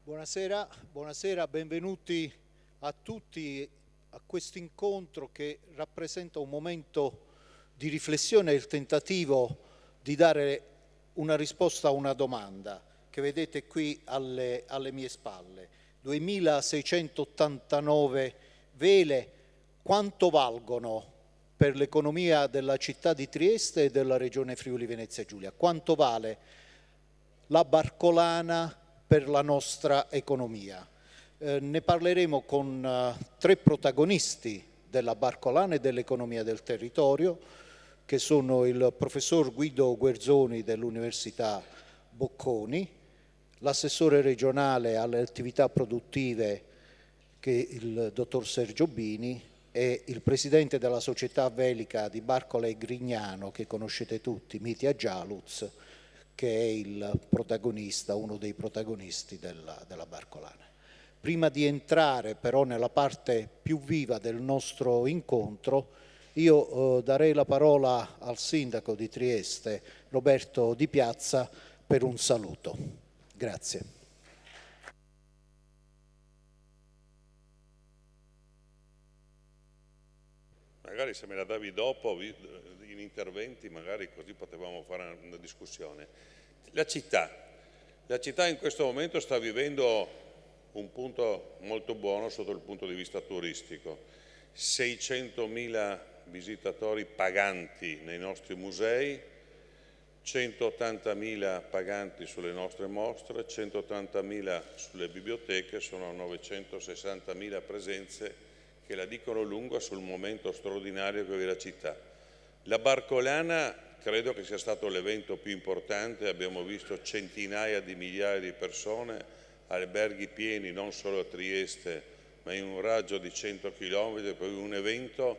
Buonasera, buonasera, benvenuti a tutti a questo incontro che rappresenta un momento di riflessione e il tentativo di dare una risposta a una domanda che vedete qui alle mie spalle. 2689 vele, quanto valgono per l'economia della città di Trieste e della regione Friuli Venezia Giulia? Quanto vale la barcolana per la nostra economia? Ne parleremo con tre protagonisti della barcolana e dell'economia del territorio, che sono il professor Guido Guerzoni dell'Università Bocconi, l'assessore regionale alle attività produttive, che è il dottor Sergio Bini, e il presidente della società velica di Barcola e Grignano, che conoscete tutti, Mitja Gialuz, che è il protagonista, uno dei protagonisti della barcolana. Prima di entrare però nella parte più viva del nostro incontro, io darei la parola al sindaco di Trieste, Roberto Di Piazza, per un saluto. Grazie. Magari se me la davi dopo, in interventi, magari così potevamo fare una discussione. La città in questo momento sta vivendo un punto molto buono sotto il punto di vista turistico. 600.000 visitatori paganti nei nostri musei, 180.000 paganti sulle nostre mostre, 180.000 sulle biblioteche, sono 960.000 presenze che la dicono lunga sul momento straordinario che vive la città. La barcolana credo che sia stato l'evento più importante, abbiamo visto centinaia di migliaia di persone, alberghi pieni non solo a Trieste ma in un raggio di 100 km, poi un evento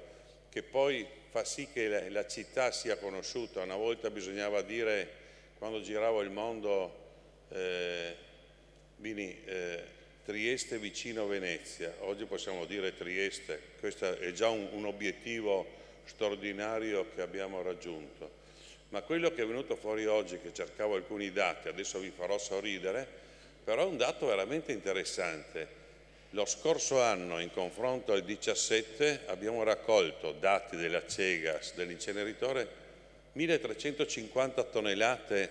che poi fa sì che la città sia conosciuta. Una volta bisognava dire, quando giravo il mondo, Trieste vicino Venezia, oggi possiamo dire Trieste, questo è già un obiettivo straordinario che abbiamo raggiunto. Ma quello che è venuto fuori oggi, che cercavo alcuni dati, adesso vi farò sorridere, però è un dato veramente interessante. Lo scorso anno, in confronto al 17, abbiamo raccolto dati della Cegas, dell'inceneritore, 1350 tonnellate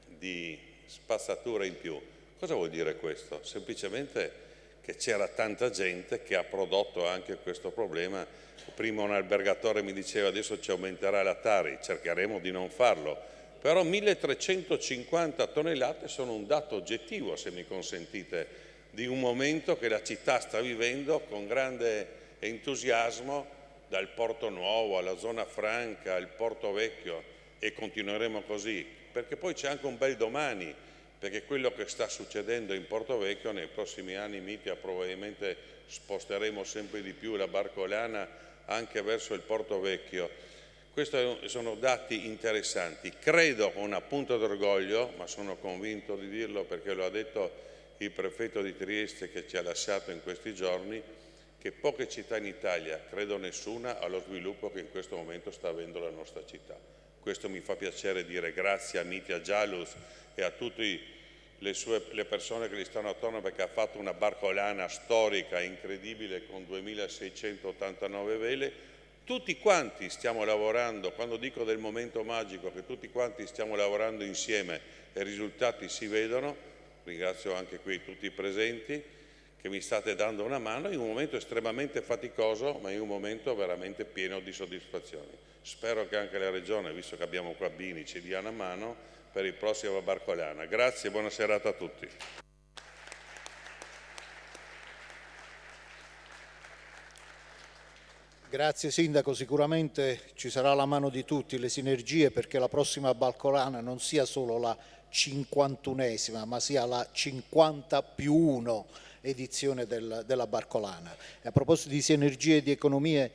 di spazzatura in più. Cosa vuol dire questo? Semplicemente che c'era tanta gente che ha prodotto anche questo problema. Prima un albergatore mi diceva adesso ci aumenterà la Tari, cercheremo di non farlo, però 1350 tonnellate sono un dato oggettivo, se mi consentite, di un momento che la città sta vivendo con grande entusiasmo, dal Porto Nuovo alla Zona Franca, al Porto Vecchio, e continueremo così, perché poi c'è anche un bel domani, perché quello che sta succedendo in Porto Vecchio nei prossimi anni, Mitja, probabilmente sposteremo sempre di più la barcolana anche verso il Porto Vecchio. Questi sono dati interessanti. Credo con una punta d'orgoglio, ma sono convinto di dirlo perché lo ha detto il prefetto di Trieste che ci ha lasciato in questi giorni, che poche città in Italia, credo nessuna, ha lo sviluppo che in questo momento sta avendo la nostra città. Questo mi fa piacere dire grazie a Mitja Gialuz e a tutte le persone che gli stanno attorno, perché ha fatto una barcolana storica incredibile con 2689 vele. Tutti quanti stiamo lavorando, quando dico del momento magico, che tutti quanti stiamo lavorando insieme e i risultati si vedono. Ringrazio anche qui tutti i presenti che mi state dando una mano in un momento estremamente faticoso, ma in un momento veramente pieno di soddisfazioni. Spero che anche la Regione, visto che abbiamo qua Bini, ci dia una mano per il prossimo barcolana. Grazie e buona serata a tutti. Grazie Sindaco, sicuramente ci sarà la mano di tutti, le sinergie, perché la prossima barcolana non sia solo la 51esima, ma sia la 50+1 edizione della barcolana. E a proposito di sinergie e di economia,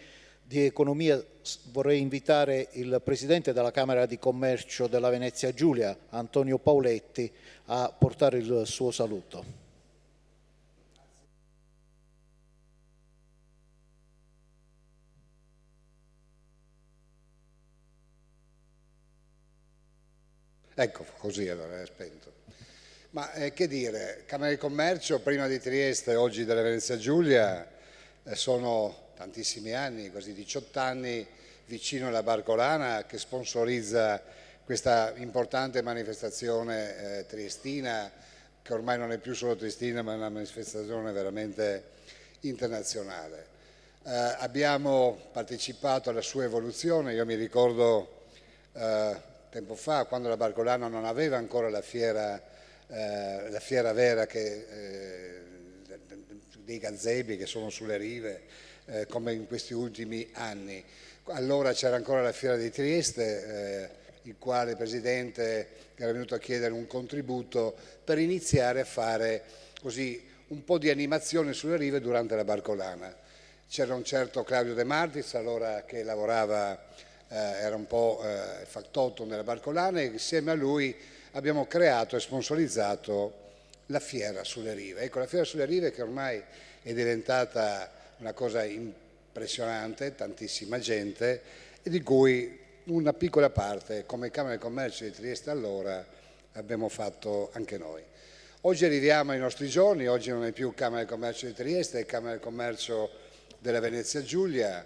vorrei invitare il Presidente della Camera di Commercio della Venezia Giulia, Antonio Pauletti, a portare il suo saluto. Ecco, così allora è spento. Ma che dire, Camera di Commercio prima di Trieste, oggi della Venezia Giulia, sono tantissimi anni, quasi 18 anni, vicino alla Barcolana che sponsorizza questa importante manifestazione triestina, che ormai non è più solo triestina ma è una manifestazione veramente internazionale. Abbiamo partecipato alla sua evoluzione, io mi ricordo tempo fa quando la Barcolana non aveva ancora la fiera vera dei gazebi che sono sulle rive, come in questi ultimi anni. Allora c'era ancora la fiera di Trieste, il quale il Presidente era venuto a chiedere un contributo per iniziare a fare così un po' di animazione sulle rive durante la Barcolana. C'era un certo Claudio De Martis, allora che lavorava, era un po' factotum nella Barcolana, e insieme a lui abbiamo creato e sponsorizzato la Fiera sulle Rive. Ecco, la Fiera sulle Rive che ormai è diventata una cosa impressionante, tantissima gente, e di cui una piccola parte, come Camera di Commercio di Trieste allora, abbiamo fatto anche noi. Oggi arriviamo ai nostri giorni, oggi non è più Camera di Commercio di Trieste, è Camera di Commercio della Venezia Giulia,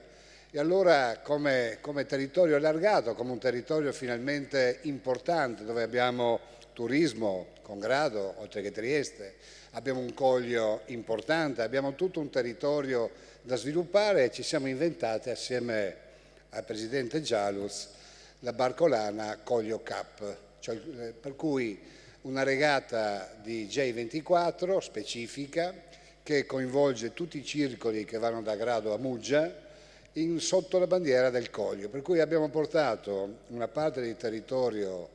e allora come territorio allargato, come un territorio finalmente importante dove abbiamo turismo con Grado, oltre che Trieste, abbiamo un coglio importante, abbiamo tutto un territorio da sviluppare e ci siamo inventati assieme al Presidente Gialuz la Barcolana Coglio Cup, cioè, per cui una regata di J24 specifica che coinvolge tutti i circoli che vanno da Grado a Muggia sotto la bandiera del Coglio, per cui abbiamo portato una parte del territorio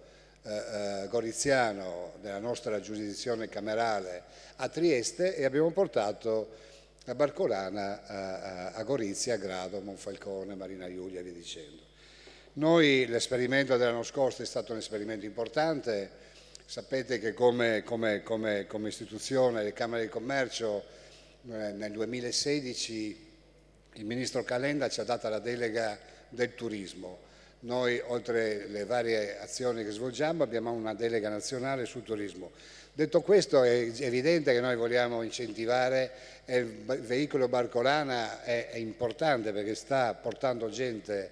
goriziano della nostra giurisdizione camerale a Trieste e abbiamo portato la Barcolana a Gorizia, a Grado, Monfalcone, Marina Iulia e via dicendo. Noi l'esperimento dell'anno scorso è stato un esperimento importante, sapete che come istituzione le Camere di Commercio nel 2016 il Ministro Calenda ci ha dato la delega del turismo. Noi, oltre le varie azioni che svolgiamo, abbiamo una delega nazionale sul turismo. Detto questo, è evidente che noi vogliamo incentivare, e il veicolo Barcolana è importante perché sta portando gente,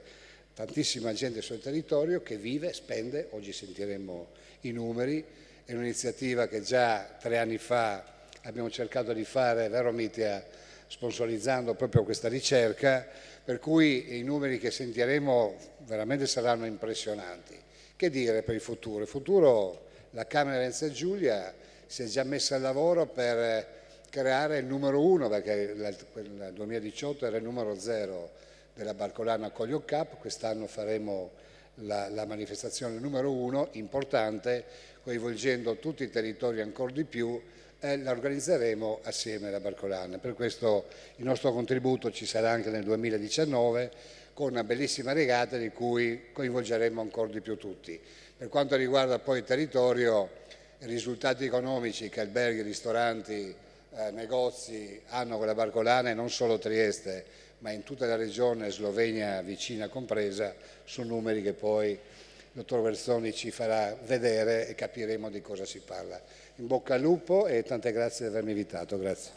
tantissima gente sul territorio che vive, spende, oggi sentiremo i numeri, è un'iniziativa che già 3 anni fa abbiamo cercato di fare, vero Mitia, sponsorizzando proprio questa ricerca, per cui i numeri che sentiremo veramente saranno impressionanti. Che dire per il futuro? Il futuro, la Camera di Venezia Giulia si è già messa al lavoro per creare il numero 1, perché il 2018 era il numero 0 della Barcolana Coglio Cup, quest'anno faremo la manifestazione numero 1, importante, coinvolgendo tutti i territori ancora di più, e la organizzeremo assieme alla Barcolana. Per questo il nostro contributo ci sarà anche nel 2019 con una bellissima regata di cui coinvolgeremo ancora di più tutti. Per quanto riguarda poi il territorio, i risultati economici che alberghi, ristoranti, negozi hanno con la Barcolana, e non solo Trieste, ma in tutta la regione, Slovenia vicina compresa, sono numeri che poi il dottor Versoni ci farà vedere e capiremo di cosa si parla. In bocca al lupo e tante grazie di avermi invitato. Grazie.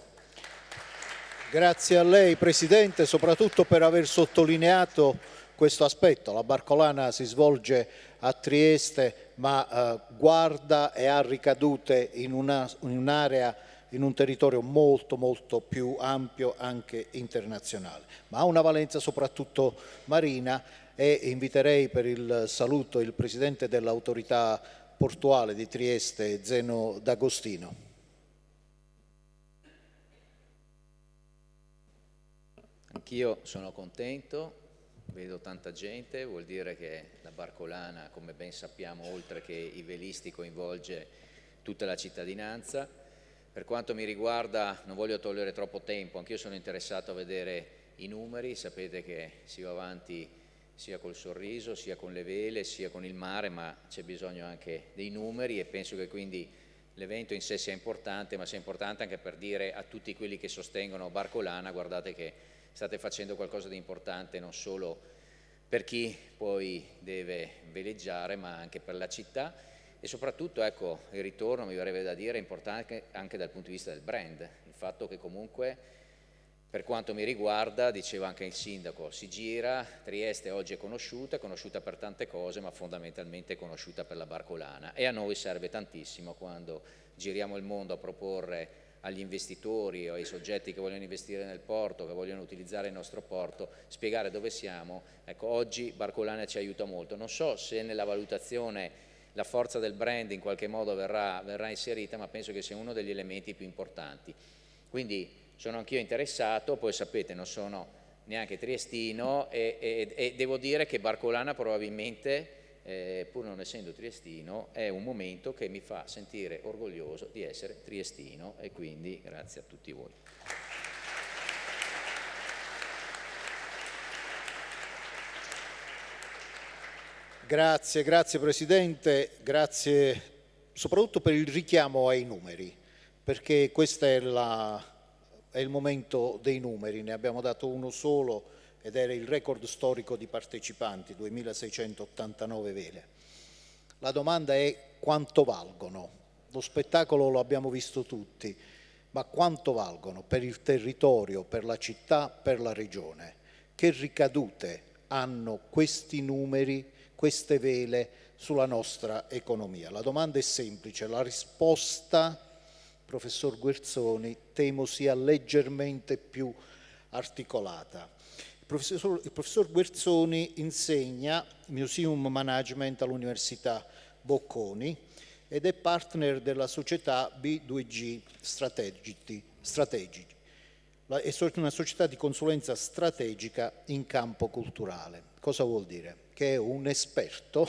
Grazie a lei Presidente, soprattutto per aver sottolineato questo aspetto. La Barcolana si svolge a Trieste ma guarda e ha ricadute in un'area, in un territorio molto molto più ampio anche internazionale, ma ha una valenza soprattutto marina, e inviterei per il saluto il Presidente dell'Autorità Portuale di Trieste, Zeno D'Agostino. Anch'io sono contento, vedo tanta gente, vuol dire che la Barcolana, come ben sappiamo, oltre che i velisti, coinvolge tutta la cittadinanza. Per quanto mi riguarda, non voglio togliere troppo tempo, anch'io sono interessato a vedere i numeri, sapete che si va avanti sia col sorriso, sia con le vele, sia con il mare, ma c'è bisogno anche dei numeri, e penso che quindi l'evento in sé sia importante, ma sia importante anche per dire a tutti quelli che sostengono Barcolana: guardate che state facendo qualcosa di importante non solo per chi poi deve veleggiare, ma anche per la città. E soprattutto, ecco, il ritorno, mi verrebbe da dire, è importante anche dal punto di vista del brand, il fatto che comunque, per quanto mi riguarda, diceva anche il sindaco, si gira, Trieste oggi è conosciuta per tante cose, ma fondamentalmente è conosciuta per la barcolana, e a noi serve tantissimo quando giriamo il mondo a proporre agli investitori o ai soggetti che vogliono investire nel porto, che vogliono utilizzare il nostro porto, spiegare dove siamo. Ecco, oggi Barcolana ci aiuta molto. Non so se nella valutazione la forza del brand in qualche modo verrà inserita, ma penso che sia uno degli elementi più importanti. Quindi sono anch'io interessato, poi sapete non sono neanche triestino e devo dire che Barcolana probabilmente, pur non essendo triestino, è un momento che mi fa sentire orgoglioso di essere triestino, e quindi grazie a tutti voi. Grazie Presidente, grazie soprattutto per il richiamo ai numeri, perché questo è il momento dei numeri, ne abbiamo dato uno solo ed era il record storico di partecipanti, 2689 vele. La domanda è quanto valgono? Lo spettacolo lo abbiamo visto tutti, ma quanto valgono per il territorio, per la città, per la regione? Che ricadute hanno questi numeri, queste vele sulla nostra economia? La domanda è semplice, la risposta, professor Guerzoni, temo sia leggermente più articolata. Il professor Guerzoni insegna Museum Management all'Università Bocconi ed è partner della società B2G Strategici. È una società di consulenza strategica in campo culturale. Cosa vuol dire? Che è un esperto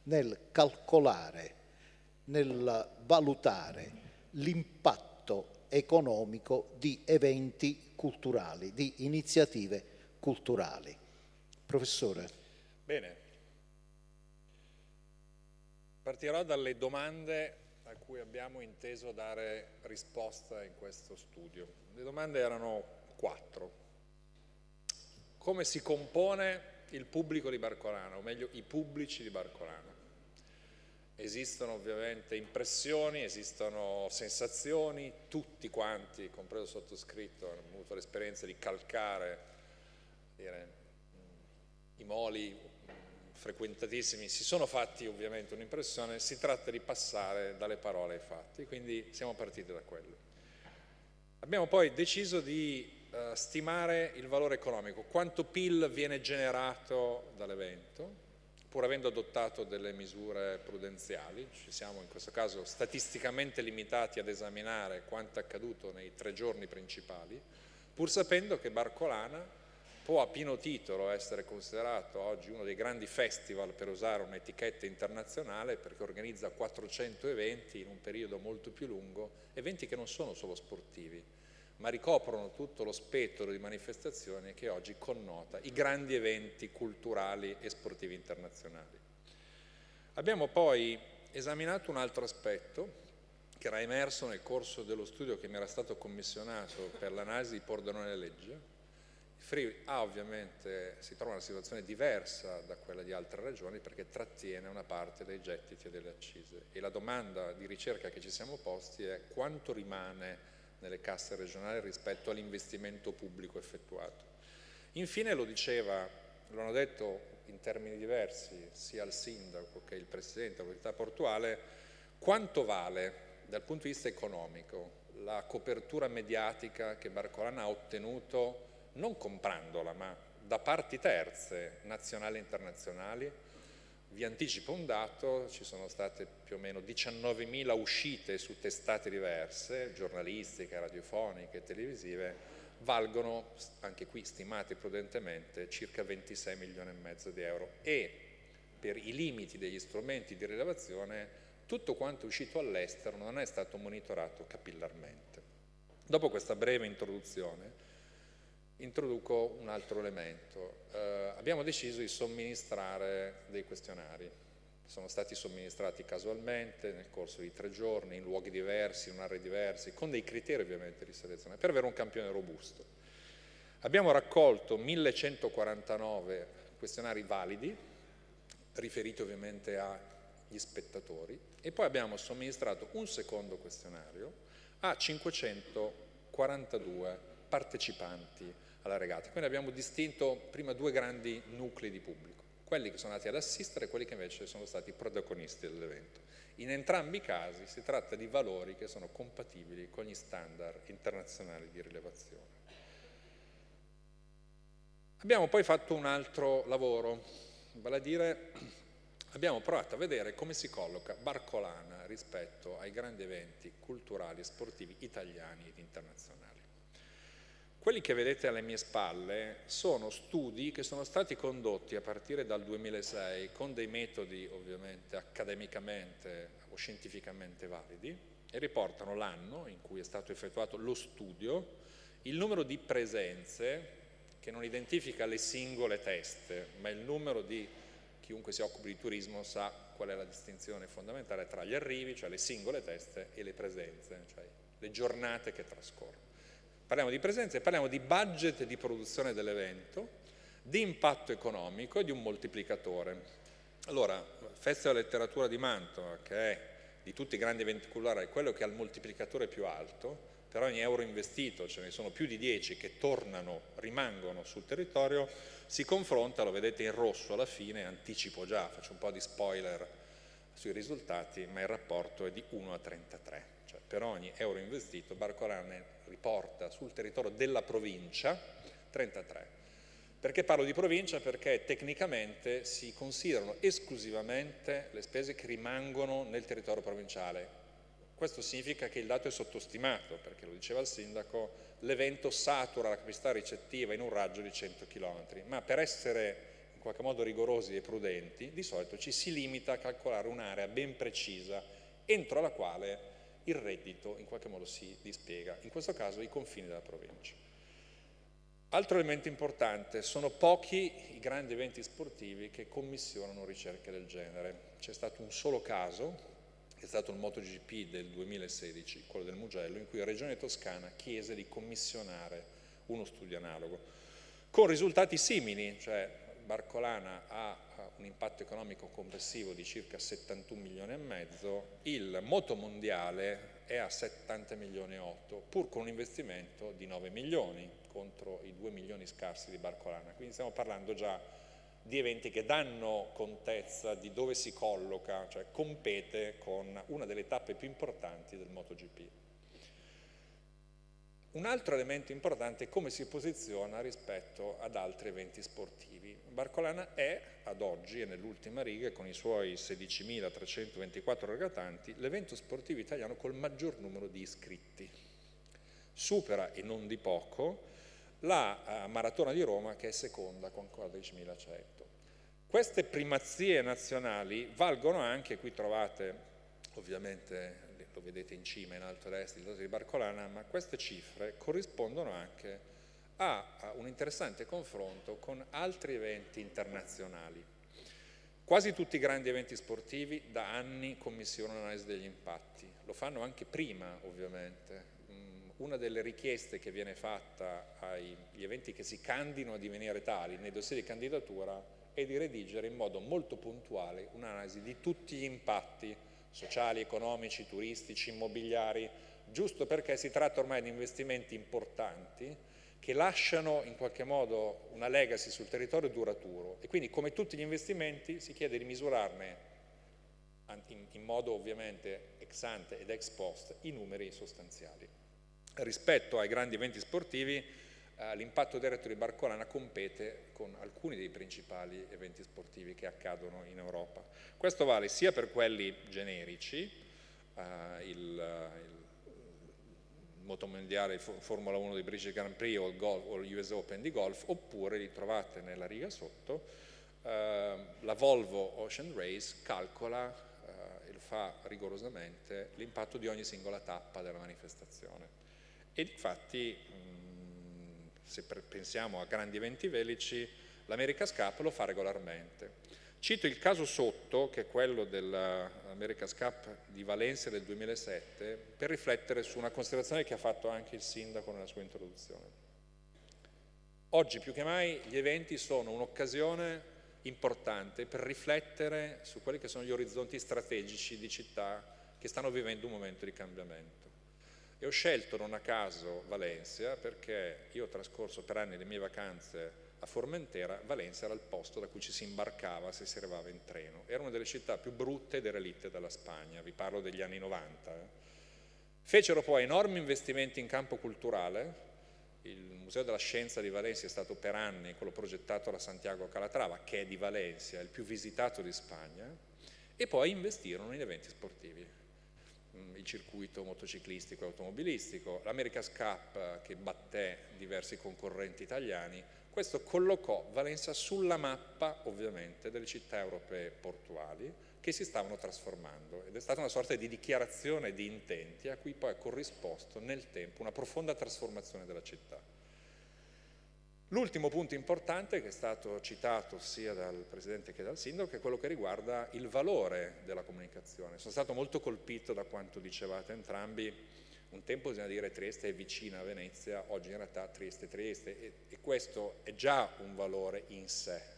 nel calcolare, nel valutare l'impatto economico di eventi culturali, di iniziative culturali. Professore. Bene. Partirò dalle domande a cui abbiamo inteso dare risposta in questo studio. Le domande erano 4. Come si compone il pubblico di Barcolana, o meglio i pubblici di Barcolana? Esistono ovviamente impressioni, esistono sensazioni, tutti quanti, compreso il sottoscritto, hanno avuto l'esperienza di calcare i moli frequentatissimi, si sono fatti ovviamente un'impressione, si tratta di passare dalle parole ai fatti, quindi siamo partiti da quello. Abbiamo poi deciso di stimare il valore economico, quanto PIL viene generato dall'evento, pur avendo adottato delle misure prudenziali. Ci siamo in questo caso statisticamente limitati ad esaminare quanto è accaduto nei 3 giorni principali, pur sapendo che Barcolana può a pieno titolo essere considerato oggi uno dei grandi festival, per usare un'etichetta internazionale, perché organizza 400 eventi in un periodo molto più lungo, eventi che non sono solo sportivi, ma ricoprono tutto lo spettro di manifestazioni che oggi connota i grandi eventi culturali e sportivi internazionali. Abbiamo poi esaminato un altro aspetto che era emerso nel corso dello studio che mi era stato commissionato per l'analisi di Pordenone Legge. Il Friuli ovviamente si trova in una situazione diversa da quella di altre regioni perché trattiene una parte dei gettiti e delle accise, e la domanda di ricerca che ci siamo posti è quanto rimane nelle casse regionali rispetto all'investimento pubblico effettuato. Infine lo hanno detto in termini diversi sia il sindaco che il presidente dell'autorità portuale, quanto vale dal punto di vista economico la copertura mediatica che Barcolana ha ottenuto non comprandola ma da parti terze, nazionali e internazionali. Vi anticipo un dato, ci sono state più o meno 19.000 uscite su testate diverse, giornalistiche, radiofoniche, televisive, valgono, anche qui stimate prudentemente, circa 26 milioni e mezzo di euro, e per i limiti degli strumenti di rilevazione tutto quanto è uscito all'estero non è stato monitorato capillarmente. Dopo questa breve introduzione introduco un altro elemento. Abbiamo deciso di somministrare dei questionari. Sono stati somministrati casualmente nel corso di 3 giorni, in luoghi diversi, in orari diversi, con dei criteri ovviamente di selezione, per avere un campione robusto. Abbiamo raccolto 1149 questionari validi, riferiti ovviamente a gli spettatori, e poi abbiamo somministrato un secondo questionario a 542 partecipanti alla regata. Quindi abbiamo distinto prima due grandi nuclei di pubblico, quelli che sono andati ad assistere e quelli che invece sono stati protagonisti dell'evento. In entrambi i casi si tratta di valori che sono compatibili con gli standard internazionali di rilevazione. Abbiamo poi fatto un altro lavoro, vale a dire abbiamo provato a vedere come si colloca Barcolana rispetto ai grandi eventi culturali e sportivi italiani ed internazionali. Quelli che vedete alle mie spalle sono studi che sono stati condotti a partire dal 2006 con dei metodi ovviamente accademicamente o scientificamente validi e riportano l'anno in cui è stato effettuato lo studio, il numero di presenze che non identifica le singole teste, ma il numero di chiunque si occupi di turismo sa qual è la distinzione fondamentale tra gli arrivi, cioè le singole teste, e le presenze, cioè le giornate che trascorrono. Parliamo di presenze e parliamo di budget di produzione dell'evento, di impatto economico e di un moltiplicatore. Allora, il Festival di Letteratura di Mantova, che è di tutti i grandi eventi culturali quello che ha il moltiplicatore più alto, per ogni euro investito ce ne sono più di 10 che tornano, rimangono sul territorio, si confronta, lo vedete in rosso alla fine, anticipo già, faccio un po' di spoiler sui risultati, ma il rapporto è di 1 a 33, cioè per ogni euro investito Barcolana riporta sul territorio della provincia 33. Perché parlo di provincia? Perché tecnicamente si considerano esclusivamente le spese che rimangono nel territorio provinciale. Questo significa che il dato è sottostimato, perché lo diceva il sindaco, l'evento satura la capacità ricettiva in un raggio di 100 km, ma per essere in qualche modo rigorosi e prudenti, di solito ci si limita a calcolare un'area ben precisa entro la quale il reddito in qualche modo si dispiega, in questo caso i confini della provincia. Altro elemento importante, sono pochi i grandi eventi sportivi che commissionano ricerche del genere. C'è stato un solo caso, è stato il MotoGP del 2016, quello del Mugello, in cui la Regione Toscana chiese di commissionare uno studio analogo, con risultati simili, cioè Barcolana ha un impatto economico complessivo di circa 71 milioni e mezzo, il Motomondiale è a 70 milioni e 8, pur con un investimento di 9 milioni contro i 2 milioni scarsi di Barcolana, quindi stiamo parlando già di eventi che danno contezza di dove si colloca, cioè compete con una delle tappe più importanti del MotoGP. Un altro elemento importante è come si posiziona rispetto ad altri eventi sportivi. Barcolana è, ad oggi e nell'ultima riga, con i suoi 16.324 regatanti, l'evento sportivo italiano col maggior numero di iscritti. Supera, e non di poco, la Maratona di Roma, che è seconda con 14.100. Queste primazie nazionali valgono anche, qui trovate ovviamente, lo vedete in cima in alto a destra, il dato di Barcolana, ma queste cifre corrispondono anche a un interessante confronto con altri eventi internazionali. Quasi tutti i grandi eventi sportivi da anni commissionano l'analisi degli impatti, lo fanno anche prima ovviamente. Una delle richieste che viene fatta agli eventi che si candidano a divenire tali nei dossier di candidatura è di redigere in modo molto puntuale un'analisi di tutti gli impatti sociali, economici, turistici, immobiliari, giusto perché si tratta ormai di investimenti importanti che lasciano in qualche modo una legacy sul territorio duraturo e quindi, come tutti gli investimenti, si chiede di misurarne in modo ovviamente ex ante ed ex post i numeri sostanziali. Rispetto ai grandi eventi sportivi, l'impatto diretto di Barcolana compete con alcuni dei principali eventi sportivi che accadono in Europa. Questo vale sia per quelli generici, il Motomondiale, il Formula 1 di British Grand Prix o il US Open di golf, oppure li trovate nella riga sotto, la Volvo Ocean Race calcola e lo fa rigorosamente l'impatto di ogni singola tappa della manifestazione. E infatti, se pensiamo a grandi eventi velici, l'America's Cup lo fa regolarmente. Cito il caso sotto, che è quello dell'America's Cup di Valencia del 2007, per riflettere su una considerazione che ha fatto anche il sindaco nella sua introduzione. Oggi più che mai gli eventi sono un'occasione importante per riflettere su quelli che sono gli orizzonti strategici di città che stanno vivendo un momento di cambiamento. E ho scelto non a caso Valencia perché io ho trascorso per anni le mie vacanze a Formentera. Valencia era il posto da cui ci si imbarcava se si arrivava in treno. Era una delle città più brutte e derelitte della Spagna, vi parlo degli anni 90. Fecero poi enormi investimenti in campo culturale. Il Museo della Scienza di Valencia è stato per anni quello progettato da Santiago Calatrava, che è di Valencia, il più visitato di Spagna, e poi investirono in eventi sportivi, il circuito motociclistico e automobilistico, l'America's Cup che batté diversi concorrenti italiani. Questo collocò Valencia sulla mappa ovviamente delle città europee portuali che si stavano trasformando, ed è stata una sorta di dichiarazione di intenti a cui poi ha corrisposto nel tempo una profonda trasformazione della città. L'ultimo punto importante che è stato citato sia dal Presidente che dal Sindaco è quello che riguarda il valore della comunicazione. Sono stato molto colpito da quanto dicevate entrambi. Un tempo bisogna dire Trieste è vicina a Venezia, oggi in realtà Trieste è Trieste, e questo è già un valore in sé.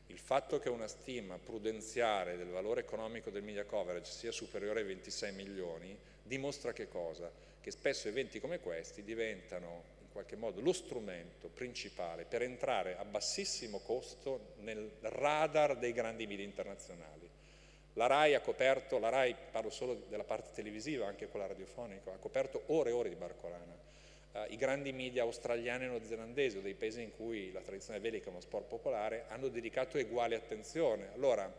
Il fatto che una stima prudenziale del valore economico del media coverage sia superiore ai 26 milioni dimostra che cosa? Che spesso eventi come questi diventano in qualche modo lo strumento principale per entrare a bassissimo costo nel radar dei grandi media internazionali. La RAI ha coperto, la RAI, parlo solo della parte televisiva, anche quella radiofonica, ha coperto ore e ore di Barcolana. I grandi media australiani e neozelandesi, o dei paesi in cui la tradizione velica è uno sport popolare, hanno dedicato uguale attenzione. Allora,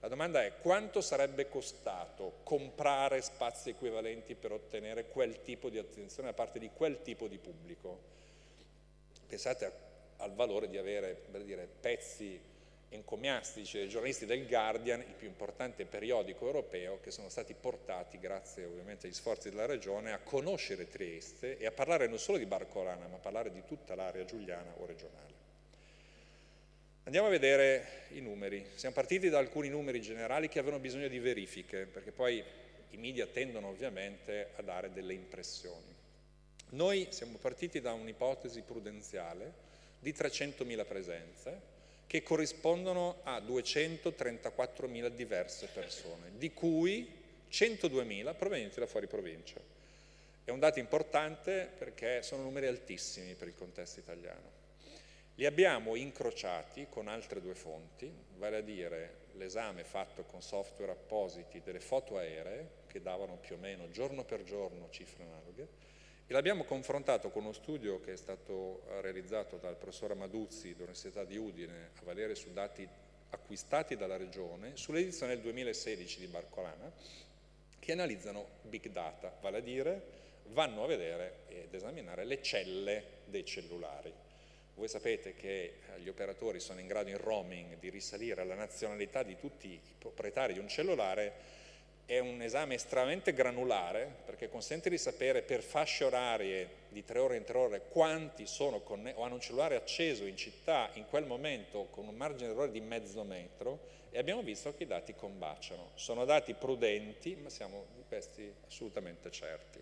la domanda è: quanto sarebbe costato comprare spazi equivalenti per ottenere quel tipo di attenzione da parte di quel tipo di pubblico? Pensate al valore di avere, per dire, pezzi encomiastici dei giornalisti del Guardian, il più importante periodico europeo, che sono stati portati, grazie ovviamente agli sforzi della Regione, a conoscere Trieste e a parlare non solo di Barcolana, ma a parlare di tutta l'area giuliana o regionale. Andiamo a vedere i numeri. Siamo partiti da alcuni numeri generali che avevano bisogno di verifiche, perché poi i media tendono ovviamente a dare delle impressioni. Noi siamo partiti da un'ipotesi prudenziale di 300.000 presenze, che corrispondono a 234.000 diverse persone, di cui 102.000 provenienti da fuori provincia. È un dato importante perché sono numeri altissimi per il contesto italiano. Li abbiamo incrociati con altre due fonti, vale a dire l'esame fatto con software appositi delle foto aeree, che davano più o meno giorno per giorno cifre analoghe, e l'abbiamo confrontato con uno studio che è stato realizzato dal professor Amaduzzi dell'Università di Udine, a valere su dati acquistati dalla Regione, sull'edizione del 2016 di Barcolana, che analizzano big data, vale a dire vanno a vedere ed esaminare le celle dei cellulari. Voi sapete che gli operatori sono in grado in roaming di risalire alla nazionalità di tutti i proprietari di un cellulare. È un esame estremamente granulare perché consente di sapere per fasce orarie di 3 ore in 3 ore quanti sono o hanno un cellulare acceso in città in quel momento con un margine d'errore di mezzo metro, e abbiamo visto che i dati combaciano. Sono dati prudenti, ma siamo di questi assolutamente certi.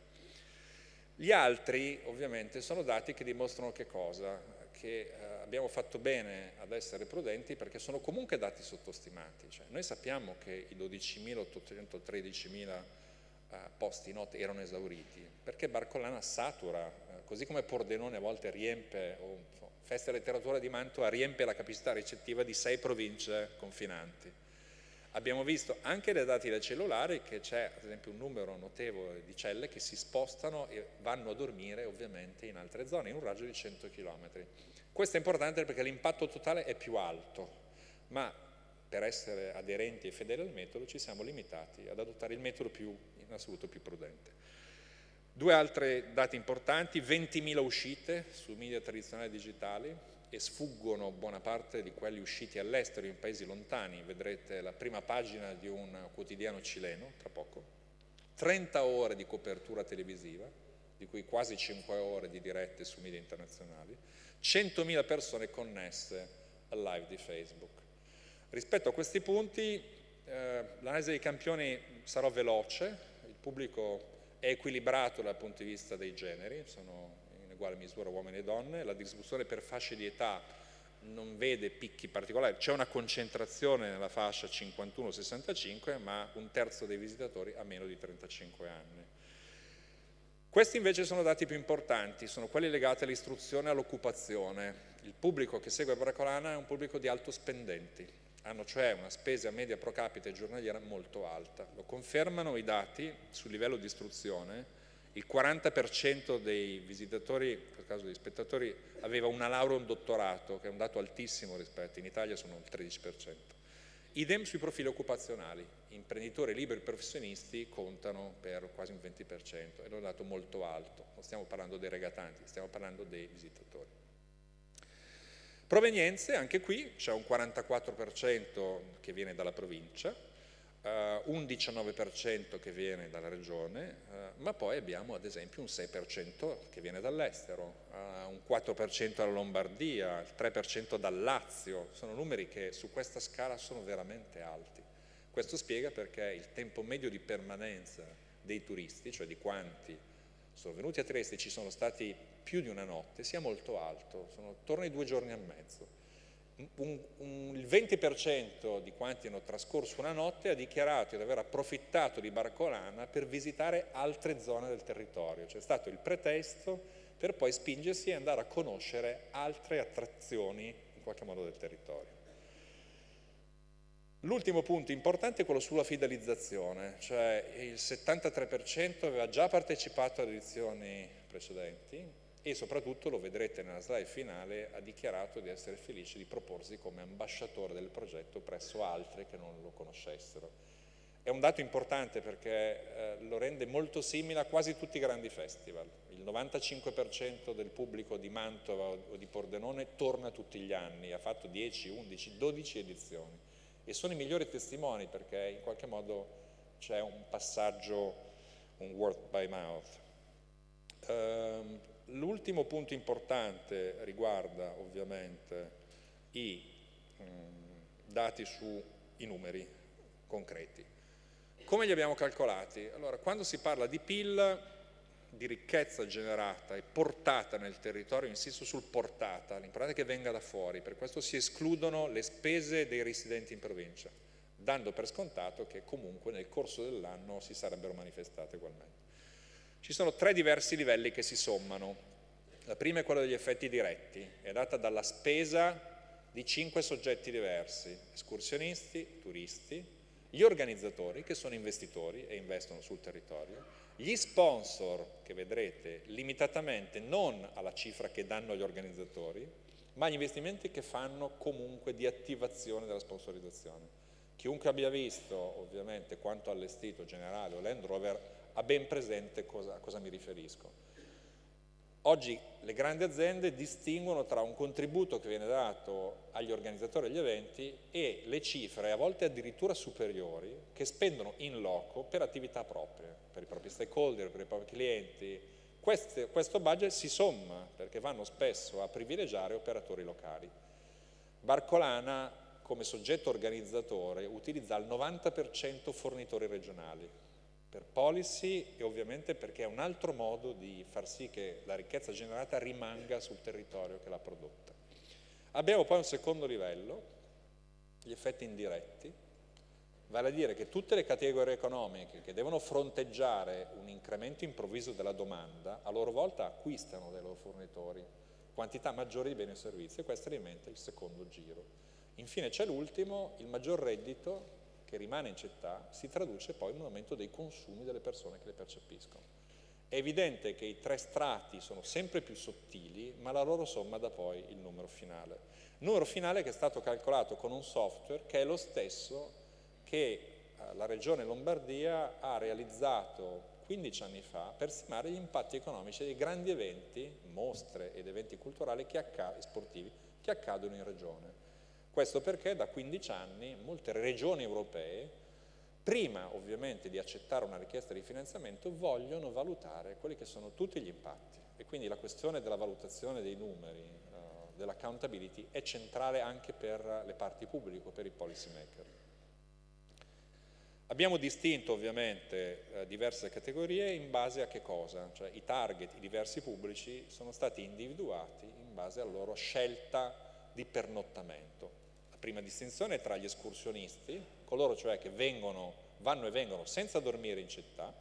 Gli altri ovviamente sono dati che dimostrano che cosa? Che abbiamo fatto bene ad essere prudenti perché sono comunque dati sottostimati. Cioè, noi sappiamo che i 12.813.000 posti notte erano esauriti perché Barcolana satura, così come Pordenone a volte riempie, o Festa Letteratura di Mantova riempie la capacità ricettiva di 6 province confinanti. Abbiamo visto anche dai dati del cellulare che c'è ad esempio un numero notevole di celle che si spostano e vanno a dormire ovviamente in altre zone, in un raggio di 100 km. Questo è importante perché l'impatto totale è più alto, ma per essere aderenti e fedeli al metodo ci siamo limitati ad adottare il metodo in assoluto più prudente. Due altri dati importanti: 20.000 uscite sui media tradizionali digitali, e sfuggono buona parte di quelli usciti all'estero in paesi lontani. Vedrete la prima pagina di un quotidiano cileno tra poco. 30 ore di copertura televisiva, di cui quasi 5 ore di dirette su media internazionali, 100.000 persone connesse al live di Facebook. Rispetto a questi punti l'analisi dei campioni sarò veloce, il pubblico è equilibrato dal punto di vista dei generi, sono in uguale misura uomini e donne, la distribuzione per fasce di età non vede picchi particolari, c'è una concentrazione nella fascia 51-65, ma un terzo dei visitatori ha meno di 35 anni. Questi invece sono dati più importanti, sono quelli legati all'istruzione e all'occupazione. Il pubblico che segue Barcolana è un pubblico di alto spendenti, hanno cioè una spesa media pro capite giornaliera molto alta. Lo confermano i dati sul livello di istruzione. Il 40% dei visitatori, nel caso degli spettatori, aveva una laurea o un dottorato, che è un dato altissimo rispetto, in Italia sono il 13%. Idem sui profili occupazionali, imprenditori liberi professionisti contano per quasi un 20%, ed è un dato molto alto, non stiamo parlando dei regatanti, stiamo parlando dei visitatori. Provenienze, anche qui c'è un 44% che viene dalla provincia, un 19% che viene dalla regione, ma poi abbiamo ad esempio un 6% che viene dall'estero, un 4% dalla Lombardia, il 3% dal Lazio. Sono numeri che su questa scala sono veramente alti. Questo spiega perché il tempo medio di permanenza dei turisti, cioè di quanti sono venuti a Trieste e ci sono stati più di una notte, sia molto alto, sono attorno ai 2 giorni e mezzo. Il 20% di quanti hanno trascorso una notte ha dichiarato di aver approfittato di Barcolana per visitare altre zone del territorio, c'è stato il pretesto per poi spingersi e andare a conoscere altre attrazioni in qualche modo del territorio. L'ultimo punto importante è quello sulla fidelizzazione, cioè il 73% aveva già partecipato alle edizioni precedenti e soprattutto, lo vedrete nella slide finale, ha dichiarato di essere felice di proporsi come ambasciatore del progetto presso altri che non lo conoscessero. È un dato importante perché lo rende molto simile a quasi tutti i grandi festival. Il 95% del pubblico di Mantova o di Pordenone torna tutti gli anni, ha fatto 10, 11, 12 edizioni e sono i migliori testimoni perché in qualche modo c'è un passaggio, un word by mouth. L'ultimo punto importante riguarda ovviamente i dati sui numeri concreti. Come li abbiamo calcolati? Allora, quando si parla di PIL, di ricchezza generata e portata nel territorio, insisto sul portata, l'importante è che venga da fuori, per questo si escludono le spese dei residenti in provincia, dando per scontato che comunque nel corso dell'anno si sarebbero manifestate ugualmente. Ci sono 3 diversi livelli che si sommano. La prima è quella degli effetti diretti, è data dalla spesa di 5 soggetti diversi, escursionisti, turisti, gli organizzatori che sono investitori e investono sul territorio, gli sponsor che vedrete limitatamente non alla cifra che danno gli organizzatori, ma agli investimenti che fanno comunque di attivazione della sponsorizzazione. Chiunque abbia visto ovviamente quanto allestito Generale o Land Rover ha ben presente a cosa mi riferisco. Oggi le grandi aziende distinguono tra un contributo che viene dato agli organizzatori degli eventi e le cifre, a volte addirittura superiori, che spendono in loco per attività proprie, per i propri stakeholder, per i propri clienti. Questo budget si somma perché vanno spesso a privilegiare operatori locali. Barcolana, come soggetto organizzatore, utilizza al 90% fornitori regionali, per policy e ovviamente perché è un altro modo di far sì che la ricchezza generata rimanga sul territorio che l'ha prodotta. Abbiamo poi un secondo livello, gli effetti indiretti, vale a dire che tutte le categorie economiche che devono fronteggiare un incremento improvviso della domanda, a loro volta acquistano dai loro fornitori quantità maggiori di beni e servizi e questo alimenta il secondo giro. Infine c'è l'ultimo, il maggior reddito che rimane in città si traduce poi in un aumento dei consumi delle persone che le percepiscono. È evidente che i 3 strati sono sempre più sottili, ma la loro somma dà poi il numero finale. Numero finale che è stato calcolato con un software che è lo stesso che la Regione Lombardia ha realizzato 15 anni fa per stimare gli impatti economici dei grandi eventi, mostre ed eventi culturali e sportivi che accadono in Regione. Questo perché da 15 anni molte regioni europee, prima ovviamente di accettare una richiesta di finanziamento, vogliono valutare quelli che sono tutti gli impatti e quindi la questione della valutazione dei numeri, dell'accountability è centrale anche per le parti pubbliche, per i policy maker. Abbiamo distinto ovviamente diverse categorie in base a che cosa? Cioè i target, i diversi pubblici sono stati individuati in base alla loro scelta di pernottamento. La prima distinzione è tra gli escursionisti, coloro cioè che vanno e vengono senza dormire in città,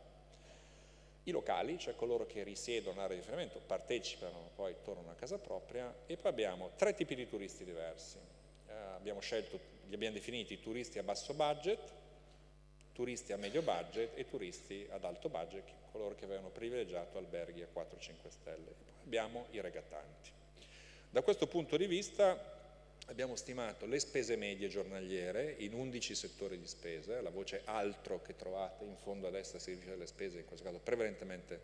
i locali, cioè coloro che risiedono all'area di riferimento, partecipano, poi tornano a casa propria, e poi abbiamo 3 tipi di turisti diversi. Li abbiamo definiti turisti a basso budget, turisti a medio budget e turisti ad alto budget, coloro che avevano privilegiato alberghi a 4-5 stelle. E poi abbiamo i regattanti. Da questo punto di vista abbiamo stimato le spese medie giornaliere in 11 settori di spese, la voce altro che trovate in fondo a destra si riferisce alle spese, in questo caso prevalentemente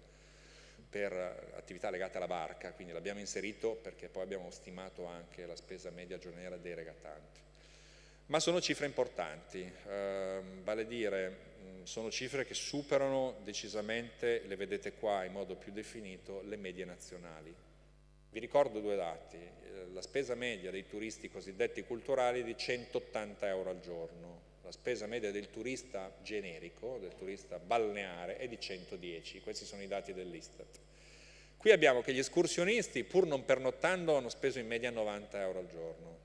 per attività legate alla barca, quindi l'abbiamo inserito perché poi abbiamo stimato anche la spesa media giornaliera dei regattanti. Ma sono cifre importanti, vale a dire sono cifre che superano decisamente, le vedete qua in modo più definito, le medie nazionali. Vi ricordo 2 dati, la spesa media dei turisti cosiddetti culturali è di 180 euro al giorno, la spesa media del turista generico, del turista balneare, è di 110, questi sono i dati dell'Istat. Qui abbiamo che gli escursionisti, pur non pernottando, hanno speso in media 90 euro al giorno.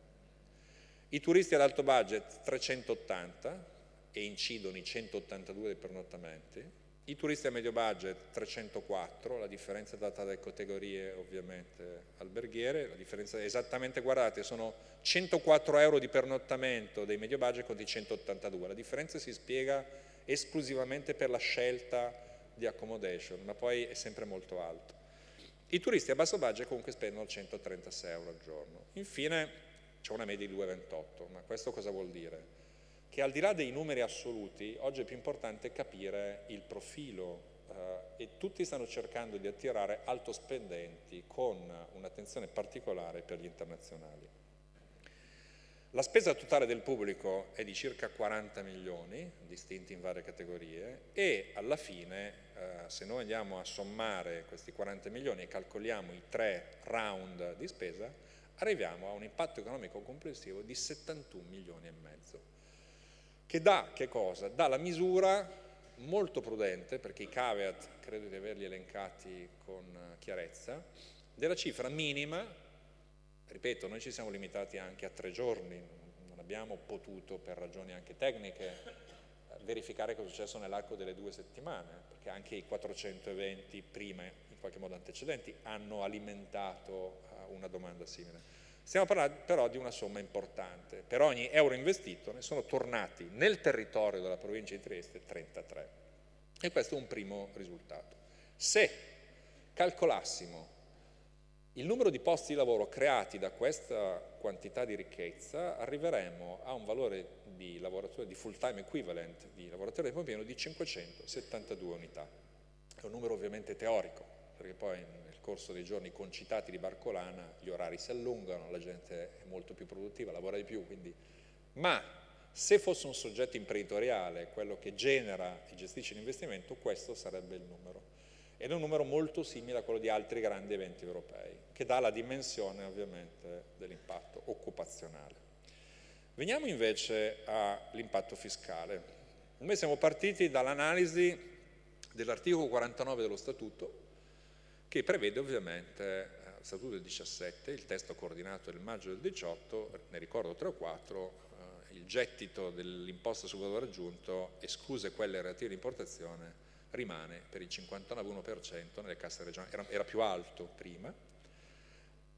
I turisti ad alto budget 380 e incidono i 182 dei pernottamenti, i turisti a medio budget 304, la differenza è data dalle categorie ovviamente alberghiere, la differenza è esattamente, guardate, sono 104 euro di pernottamento dei medio budget contro i 182, la differenza si spiega esclusivamente per la scelta di accommodation, ma poi è sempre molto alto. I turisti a basso budget comunque spendono 136 euro al giorno. Infine c'è una media di 2,28, ma questo cosa vuol dire? Che al di là dei numeri assoluti, oggi è più importante capire il profilo e tutti stanno cercando di attirare altospendenti con un'attenzione particolare per gli internazionali. La spesa totale del pubblico è di circa 40 milioni, distinti in varie categorie, e alla fine, se noi andiamo a sommare questi 40 milioni e calcoliamo i 3 round di spesa, arriviamo a un impatto economico complessivo di 71 milioni e mezzo. Che dà che cosa? Dà la misura molto prudente, perché i caveat credo di averli elencati con chiarezza, della cifra minima. Ripeto, noi ci siamo limitati anche a 3 giorni, non abbiamo potuto, per ragioni anche tecniche, verificare cosa è successo nell'arco delle 2 settimane, perché anche i 400 eventi prima, in qualche modo antecedenti, hanno alimentato una domanda simile. Stiamo parlando però di una somma importante. Per ogni euro investito ne sono tornati nel territorio della provincia di Trieste 33. E questo è un primo risultato. Se calcolassimo il numero di posti di lavoro creati da questa quantità di ricchezza, arriveremo a un valore di lavoratori, di full time equivalent, di lavoratori a tempo pieno di 572 unità. È un numero ovviamente teorico, perché poi nel corso dei giorni concitati di Barcolana gli orari si allungano, la gente è molto più produttiva, lavora di più, quindi. Ma se fosse un soggetto imprenditoriale, quello che genera e gestisce l'investimento, questo sarebbe il numero. Ed è un numero molto simile a quello di altri grandi eventi europei, che dà la dimensione ovviamente dell'impatto occupazionale. Veniamo invece all'impatto fiscale. Noi siamo partiti dall'analisi dell'articolo 49 dello Statuto, che prevede ovviamente, Statuto del 17, il testo coordinato del maggio del 18, ne ricordo 3 o 4, il gettito dell'imposta sul valore aggiunto, escluse quelle relative all'importazione, rimane per il 59,1% nelle casse regionali, era più alto prima.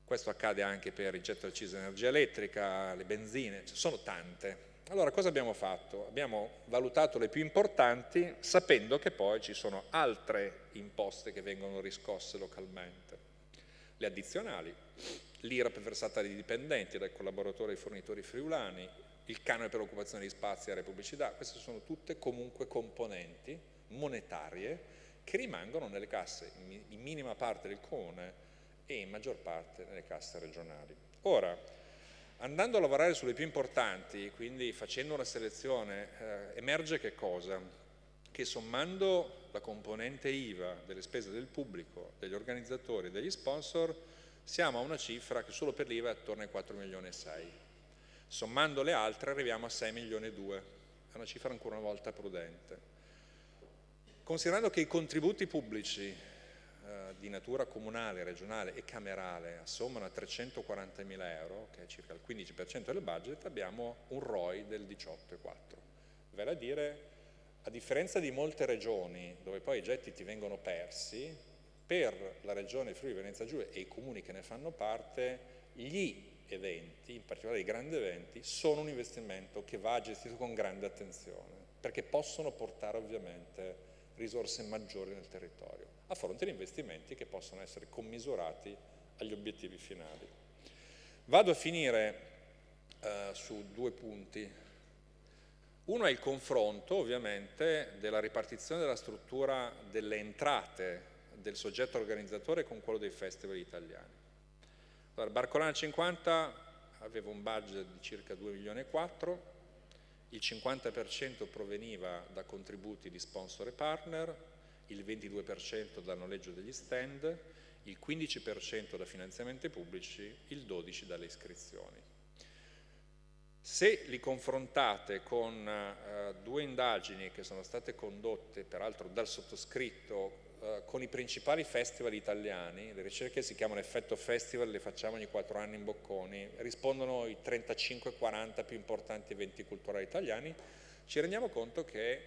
Questo accade anche per il gettito accise energia elettrica, le benzine, sono tante. Allora cosa abbiamo fatto? Abbiamo valutato le più importanti sapendo che poi ci sono altre imposte che vengono riscosse localmente. Le addizionali, l'IRAP versata ai dipendenti, dai collaboratori e ai fornitori friulani, il canone per l'occupazione di spazi e aree pubblicità, queste sono tutte comunque componenti monetarie che rimangono nelle casse, in minima parte del comune e in maggior parte nelle casse regionali. Ora, andando a lavorare sulle più importanti, quindi facendo una selezione, emerge che cosa? Che sommando la componente IVA delle spese del pubblico, degli organizzatori e degli sponsor, siamo a una cifra che solo per l'IVA è attorno ai 4 milioni e 6. Sommando le altre arriviamo a 6 milioni e 2, è una cifra ancora una volta prudente. Considerando che i contributi pubblici di natura comunale, regionale e camerale assommano a 340.000 euro, che è circa il 15% del budget, abbiamo un ROI del 18,4. Vale a dire, a differenza di molte regioni dove poi i gettiti vengono persi, per la regione Friuli Venezia Giulia e i comuni che ne fanno parte, gli eventi, in particolare i grandi eventi, sono un investimento che va gestito con grande attenzione, perché possono portare ovviamente risorse maggiori nel territorio, a fronte di investimenti che possono essere commisurati agli obiettivi finali. Vado a finire su 2 punti. Uno è il confronto, ovviamente, della ripartizione della struttura delle entrate del soggetto organizzatore con quello dei festival italiani. Allora, Barcolana 50 aveva un budget di circa 2,4 milioni, il 50% proveniva da contributi di sponsor e partner, il 22% dal noleggio degli stand, il 15% da finanziamenti pubblici, il 12% dalle iscrizioni. Se li confrontate con 2 indagini che sono state condotte, peraltro dal sottoscritto, con i principali festival italiani, le ricerche si chiamano Effetto Festival, le facciamo ogni 4 anni in Bocconi, rispondono i 35-40 più importanti eventi culturali italiani, ci rendiamo conto che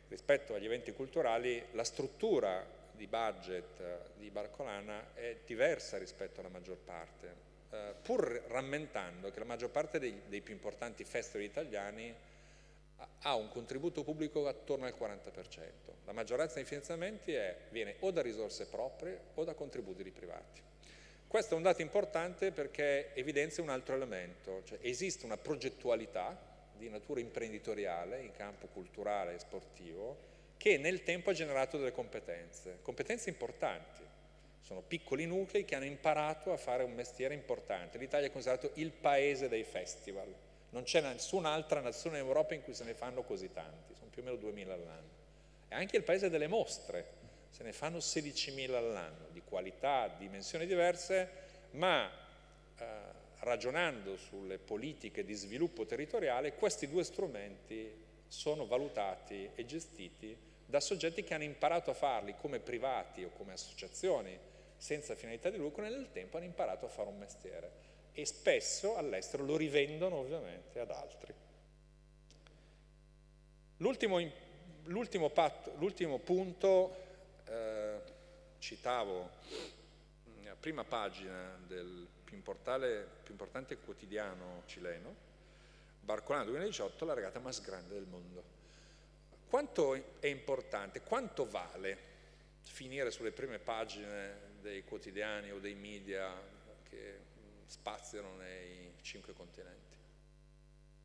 rispetto agli eventi culturali la struttura di budget di Barcolana è diversa rispetto alla maggior parte, pur rammentando che la maggior parte dei più importanti festival italiani ha un contributo pubblico attorno al 40%. La maggioranza dei finanziamenti viene o da risorse proprie o da contributi di privati. Questo è un dato importante perché evidenzia un altro elemento, cioè esiste una progettualità di natura imprenditoriale in campo culturale e sportivo che nel tempo ha generato delle competenze importanti. Sono piccoli nuclei che hanno imparato a fare un mestiere importante. L'Italia è considerato il paese dei festival. Non c'è nessun'altra nazione in Europa in cui se ne fanno così tanti, sono più o meno 2.000 all'anno. È anche il paese delle mostre, se ne fanno 16.000 all'anno, di qualità, dimensioni diverse, ma ragionando sulle politiche di sviluppo territoriale, questi 2 strumenti sono valutati e gestiti da soggetti che hanno imparato a farli come privati o come associazioni senza finalità di lucro, e nel tempo hanno imparato a fare un mestiere. E spesso all'estero lo rivendono ovviamente ad altri. L'ultimo punto, citavo la prima pagina del più importante quotidiano cileno, Barcolana 2018, la regata más grande del mondo. Quanto è importante, quanto vale finire sulle prime pagine dei quotidiani o dei media che spaziano nei 5 continenti?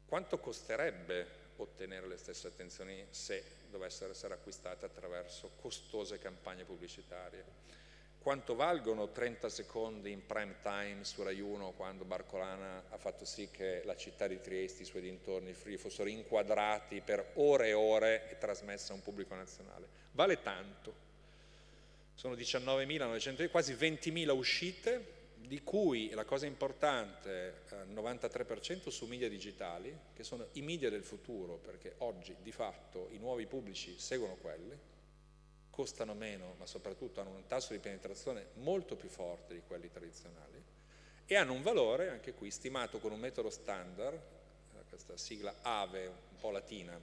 Quanto costerebbe ottenere le stesse attenzioni se dovessero essere acquistate attraverso costose campagne pubblicitarie? Quanto valgono 30 secondi in prime time su Rai 1 quando Barcolana ha fatto sì che la città di Trieste, i suoi dintorni, i Friuli fossero inquadrati per ore e ore e trasmessi a un pubblico nazionale? Vale tanto. Sono 19.900, quasi 20.000 uscite, di cui, la cosa importante, 93% su media digitali, che sono i media del futuro, perché oggi di fatto i nuovi pubblici seguono quelli, costano meno, ma soprattutto hanno un tasso di penetrazione molto più forte di quelli tradizionali e hanno un valore, anche qui, stimato con un metodo standard, questa sigla AVE, un po' latina,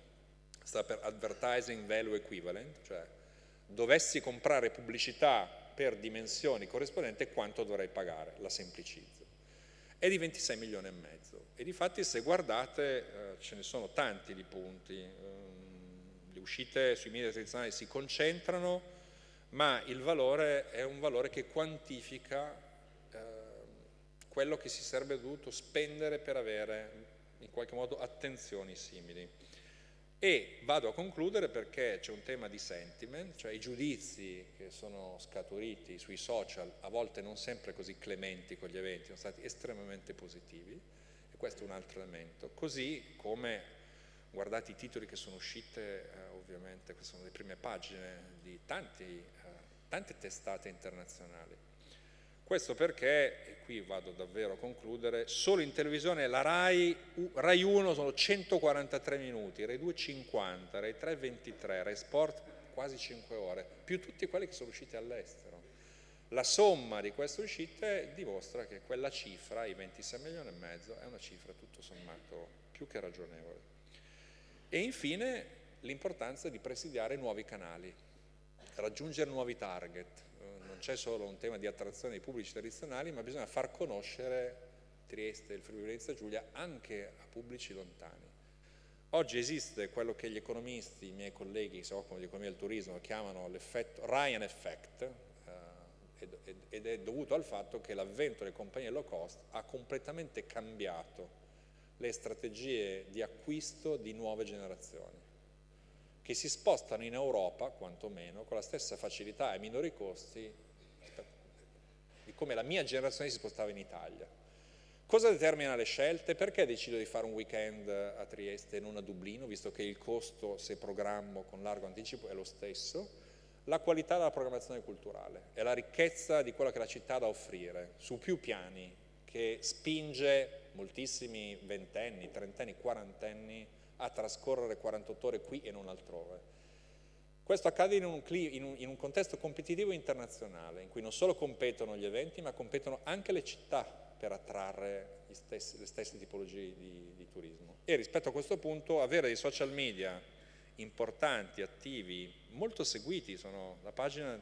sta per Advertising Value Equivalent, cioè dovessi comprare pubblicità per dimensioni corrispondenti, quanto dovrei pagare, la semplicizzo, è di 26 milioni e mezzo. E difatti, se guardate, ce ne sono tanti di punti, le uscite sui media tradizionali si concentrano, ma il valore è un valore che quantifica quello che si sarebbe dovuto spendere per avere in qualche modo attenzioni simili. E vado a concludere perché c'è un tema di sentiment, cioè i giudizi che sono scaturiti sui social, a volte non sempre così clementi con gli eventi, sono stati estremamente positivi, e questo è un altro elemento. Così come, guardate i titoli che sono uscite, ovviamente, queste sono le prime pagine di tante testate internazionali. Questo perché, e qui vado davvero a concludere, solo in televisione la Rai 1 sono 143 minuti, Rai 2 50, Rai 3 23, Rai Sport quasi 5 ore, più tutti quelli che sono usciti all'estero. La somma di queste uscite dimostra che quella cifra, i 26 milioni e mezzo, è una cifra tutto sommato più che ragionevole. E infine l'importanza di presidiare nuovi canali, raggiungere nuovi target. Non c'è solo un tema di attrazione dei pubblici tradizionali, ma bisogna far conoscere Trieste e il Friuli Venezia Giulia anche a pubblici lontani. Oggi esiste quello che gli economisti, i miei colleghi che si occupano di economia del turismo, chiamano l'effetto Ryan Effect, ed è dovuto al fatto che l'avvento delle compagnie low cost ha completamente cambiato le strategie di acquisto di nuove generazioni, che si spostano in Europa, quantomeno, con la stessa facilità e minori costi di come la mia generazione si spostava in Italia. Cosa determina le scelte? Perché decido di fare un weekend a Trieste e non a Dublino, visto che il costo, se programmo con largo anticipo, è lo stesso? La qualità della programmazione culturale e la ricchezza di quello che la città ha da offrire su più piani, che spinge moltissimi ventenni, trentenni, quarantenni a trascorrere 48 ore qui e non altrove. Questo accade in un contesto competitivo internazionale, in cui non solo competono gli eventi, ma competono anche le città per attrarre le stesse tipologie di turismo. E rispetto a questo punto avere dei social media importanti, attivi, molto seguiti, la pagina,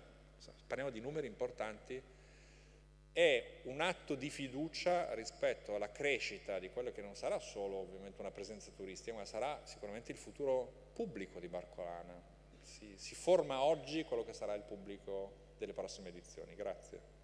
parliamo di numeri importanti, è un atto di fiducia rispetto alla crescita di quello che non sarà solo ovviamente una presenza turistica, ma sarà sicuramente il futuro pubblico di Barcolana. Si forma oggi quello che sarà il pubblico delle prossime edizioni. Grazie.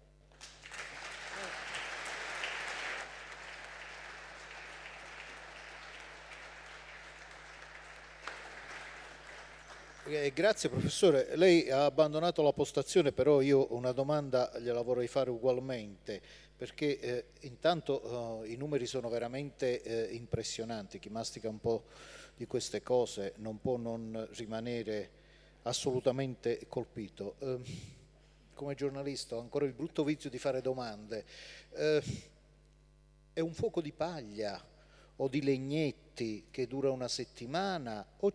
Grazie professore, lei ha abbandonato la postazione, però io una domanda gliela vorrei fare ugualmente, perché intanto i numeri sono veramente impressionanti, chi mastica un po' di queste cose non può non rimanere assolutamente colpito. Come giornalista ho ancora il brutto vizio di fare domande. È un fuoco di paglia o di legnetti che dura una settimana o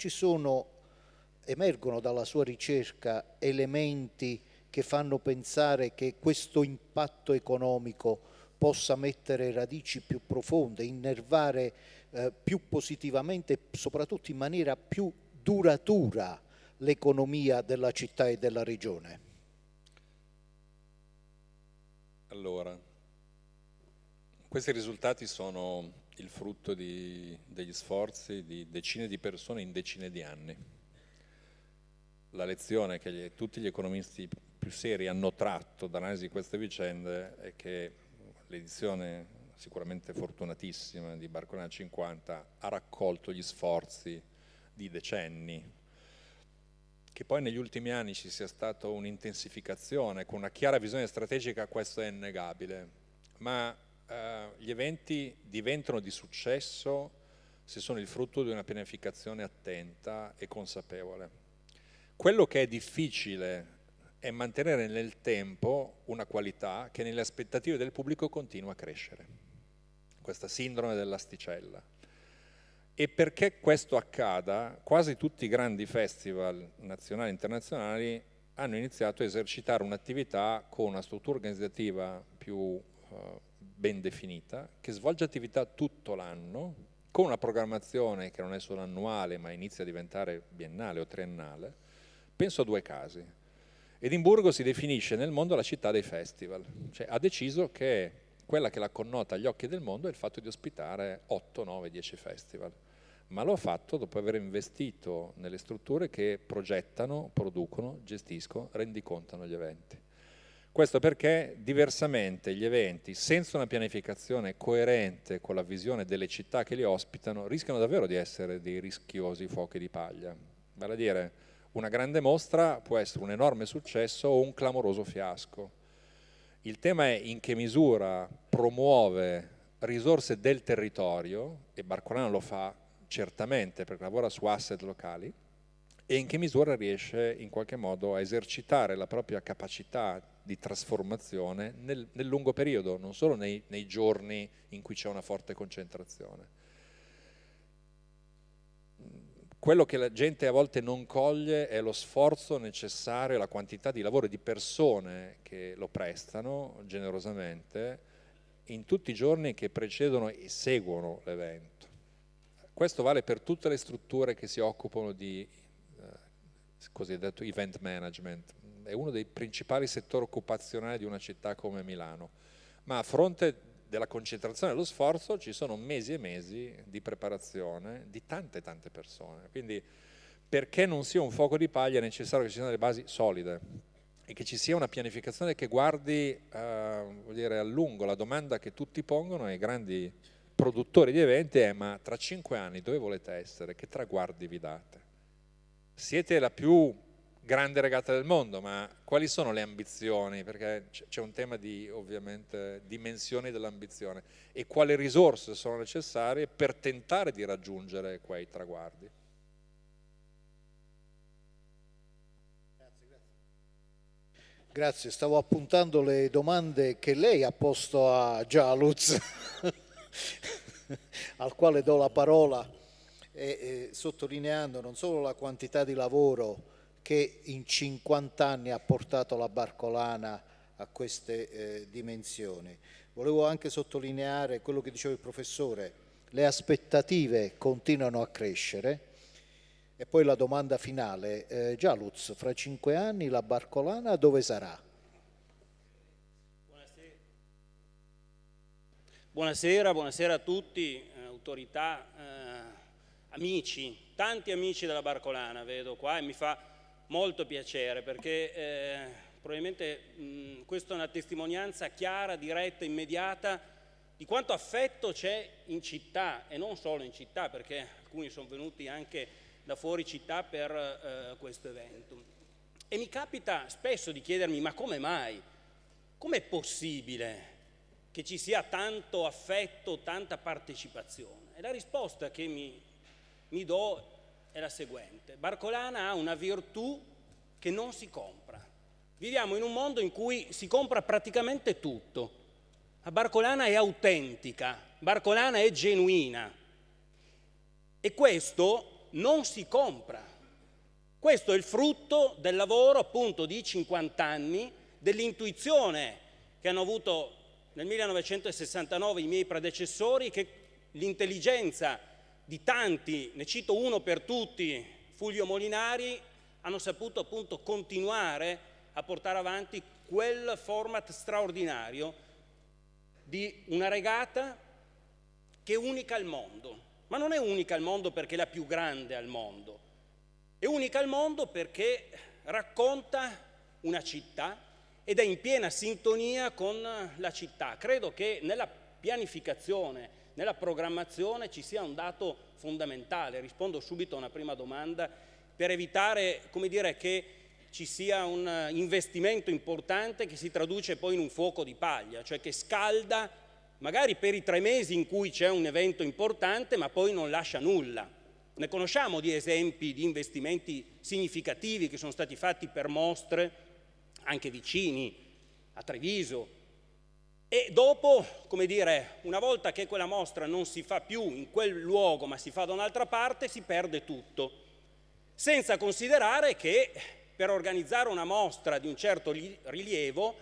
emergono dalla sua ricerca elementi che fanno pensare che questo impatto economico possa mettere radici più profonde, innervare più positivamente e soprattutto in maniera più duratura l'economia della città e della regione? Allora, questi risultati sono il frutto degli sforzi di decine di persone in decine di anni. La lezione che tutti gli economisti più seri hanno tratto dall'analisi di queste vicende è che l'edizione sicuramente fortunatissima di Barcolana 50 ha raccolto gli sforzi di decenni, che poi negli ultimi anni ci sia stata un'intensificazione con una chiara visione strategica, questo è innegabile, ma gli eventi diventano di successo se sono il frutto di una pianificazione attenta e consapevole. Quello che è difficile è mantenere nel tempo una qualità che nelle aspettative del pubblico continua a crescere, questa sindrome dell'asticella. E perché questo accada, quasi tutti i grandi festival nazionali e internazionali hanno iniziato a esercitare un'attività con una struttura organizzativa più ben definita, che svolge attività tutto l'anno, con una programmazione che non è solo annuale, ma inizia a diventare biennale o triennale. Penso a due casi. Edimburgo si definisce nel mondo la città dei festival, cioè ha deciso che quella che la connota agli occhi del mondo è il fatto di ospitare 8, 9, 10 festival, ma lo ha fatto dopo aver investito nelle strutture che progettano, producono, gestiscono, rendicontano gli eventi. Questo perché diversamente gli eventi, senza una pianificazione coerente con la visione delle città che li ospitano, rischiano davvero di essere dei rischiosi fuochi di paglia. Vale a dire, una grande mostra può essere un enorme successo o un clamoroso fiasco. Il tema è in che misura promuove risorse del territorio, e Barcolana lo fa certamente perché lavora su asset locali, e in che misura riesce in qualche modo a esercitare la propria capacità di trasformazione nel lungo periodo, non solo nei giorni in cui c'è una forte concentrazione. quello che la gente a volte non coglie è lo sforzo necessario, la quantità di lavoro e di persone che lo prestano generosamente in tutti i giorni che precedono e seguono l'evento. Questo vale per tutte le strutture che si occupano di cosiddetto event management. È uno dei principali settori occupazionali di una città come Milano, ma a fronte della concentrazione dello sforzo ci sono mesi e mesi di preparazione di tante persone, quindi perché non sia un fuoco di paglia è necessario che ci siano delle basi solide e che ci sia una pianificazione che guardi vuol dire a lungo. La domanda che tutti pongono ai grandi produttori di eventi è: ma tra 5 anni dove volete essere? Che traguardi vi date? Siete la più grande regata del mondo, ma quali sono le ambizioni? Perché c'è un tema di, ovviamente, dimensioni dell'ambizione e quali risorse sono necessarie per tentare di raggiungere quei traguardi. Grazie, stavo appuntando le domande che lei ha posto a Gialuz, al quale do la parola, sottolineando non solo la quantità di lavoro che in 50 anni ha portato la Barcolana a queste dimensioni. Volevo anche sottolineare quello che diceva il professore: le aspettative continuano a crescere. E poi la domanda finale, Gialuz, fra 5 anni la Barcolana dove sarà? Buonasera a tutti, autorità, amici, tanti amici della Barcolana vedo qua e mi fa molto piacere perché probabilmente questa è una testimonianza chiara, diretta, immediata di quanto affetto c'è in città e non solo in città, perché alcuni sono venuti anche da fuori città per questo evento. E mi capita spesso di chiedermi: ma come mai? Com'è possibile che ci sia tanto affetto, tanta partecipazione? E la risposta che mi do è la seguente: Barcolana ha una virtù che non si compra. Viviamo in un mondo in cui si compra praticamente tutto. La Barcolana è autentica, Barcolana è genuina e questo non si compra. Questo è il frutto del lavoro appunto di 50 anni, dell'intuizione che hanno avuto nel 1969 i miei predecessori, che l'intelligenza di tanti, ne cito uno per tutti, Fulvio Molinari, hanno saputo appunto continuare a portare avanti quel format straordinario di una regata che è unica al mondo. Ma non è unica al mondo perché è la più grande al mondo, è unica al mondo perché racconta una città ed è in piena sintonia con la città. Credo che nella pianificazione, nella programmazione ci sia un dato fondamentale. Rispondo subito a una prima domanda per evitare, come dire, che ci sia un investimento importante che si traduce poi in un fuoco di paglia, cioè che scalda magari per i 3 mesi in cui c'è un evento importante, ma poi non lascia nulla. Ne conosciamo di esempi di investimenti significativi che sono stati fatti per mostre anche vicini a Treviso e dopo, come dire, una volta che quella mostra non si fa più in quel luogo ma si fa da un'altra parte, si perde tutto. Senza considerare che per organizzare una mostra di un certo rilievo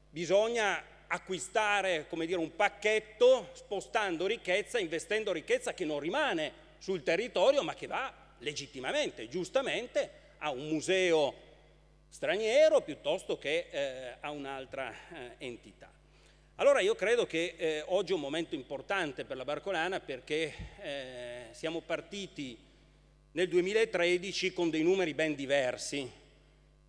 bisogna acquistare, come dire, un pacchetto, spostando ricchezza, investendo ricchezza che non rimane sul territorio ma che va legittimamente, giustamente, a un museo straniero piuttosto che a un'altra entità. Allora io credo che oggi è un momento importante per la Barcolana perché siamo partiti nel 2013 con dei numeri ben diversi.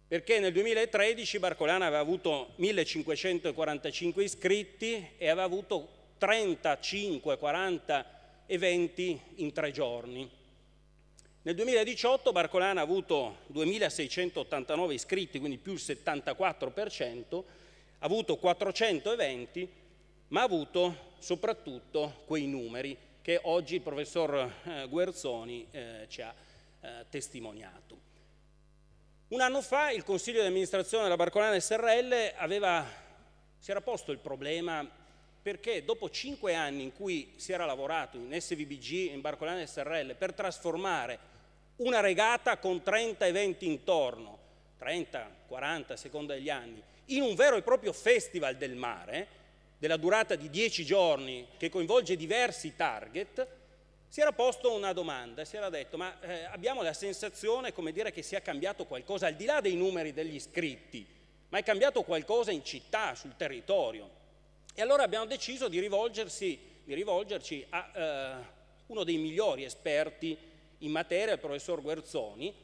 Perché nel 2013 Barcolana aveva avuto 1545 iscritti e aveva avuto 35-40 eventi in 3 giorni. Nel 2018 Barcolana ha avuto 2689 iscritti, quindi più il 74%, ha avuto 400 eventi, ma ha avuto soprattutto quei numeri che oggi il professor Guerzoni ci ha testimoniato. Un anno fa il Consiglio di amministrazione della Barcolana SRL si era posto il problema perché dopo 5 anni in cui si era lavorato in SVBG e in Barcolana SRL per trasformare una regata con 30 eventi intorno, 30, 40 a seconda degli anni, in un vero e proprio festival del mare, della durata di 10 giorni, che coinvolge diversi target, si era posto una domanda, si era detto: ma abbiamo la sensazione, come dire, che sia cambiato qualcosa, al di là dei numeri degli iscritti, ma è cambiato qualcosa in città, sul territorio. E allora abbiamo deciso di rivolgerci a uno dei migliori esperti in materia, il professor Guerzoni,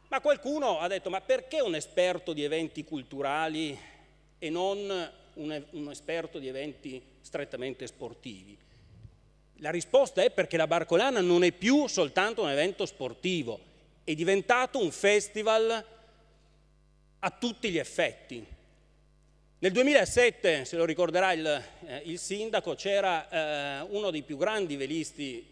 ma qualcuno ha detto: ma perché un esperto di eventi culturali e non un esperto di eventi strettamente sportivi? La risposta è perché la Barcolana non è più soltanto un evento sportivo, è diventato un festival a tutti gli effetti. Nel 2007, se lo ricorderà il sindaco, c'era uno dei più grandi velisti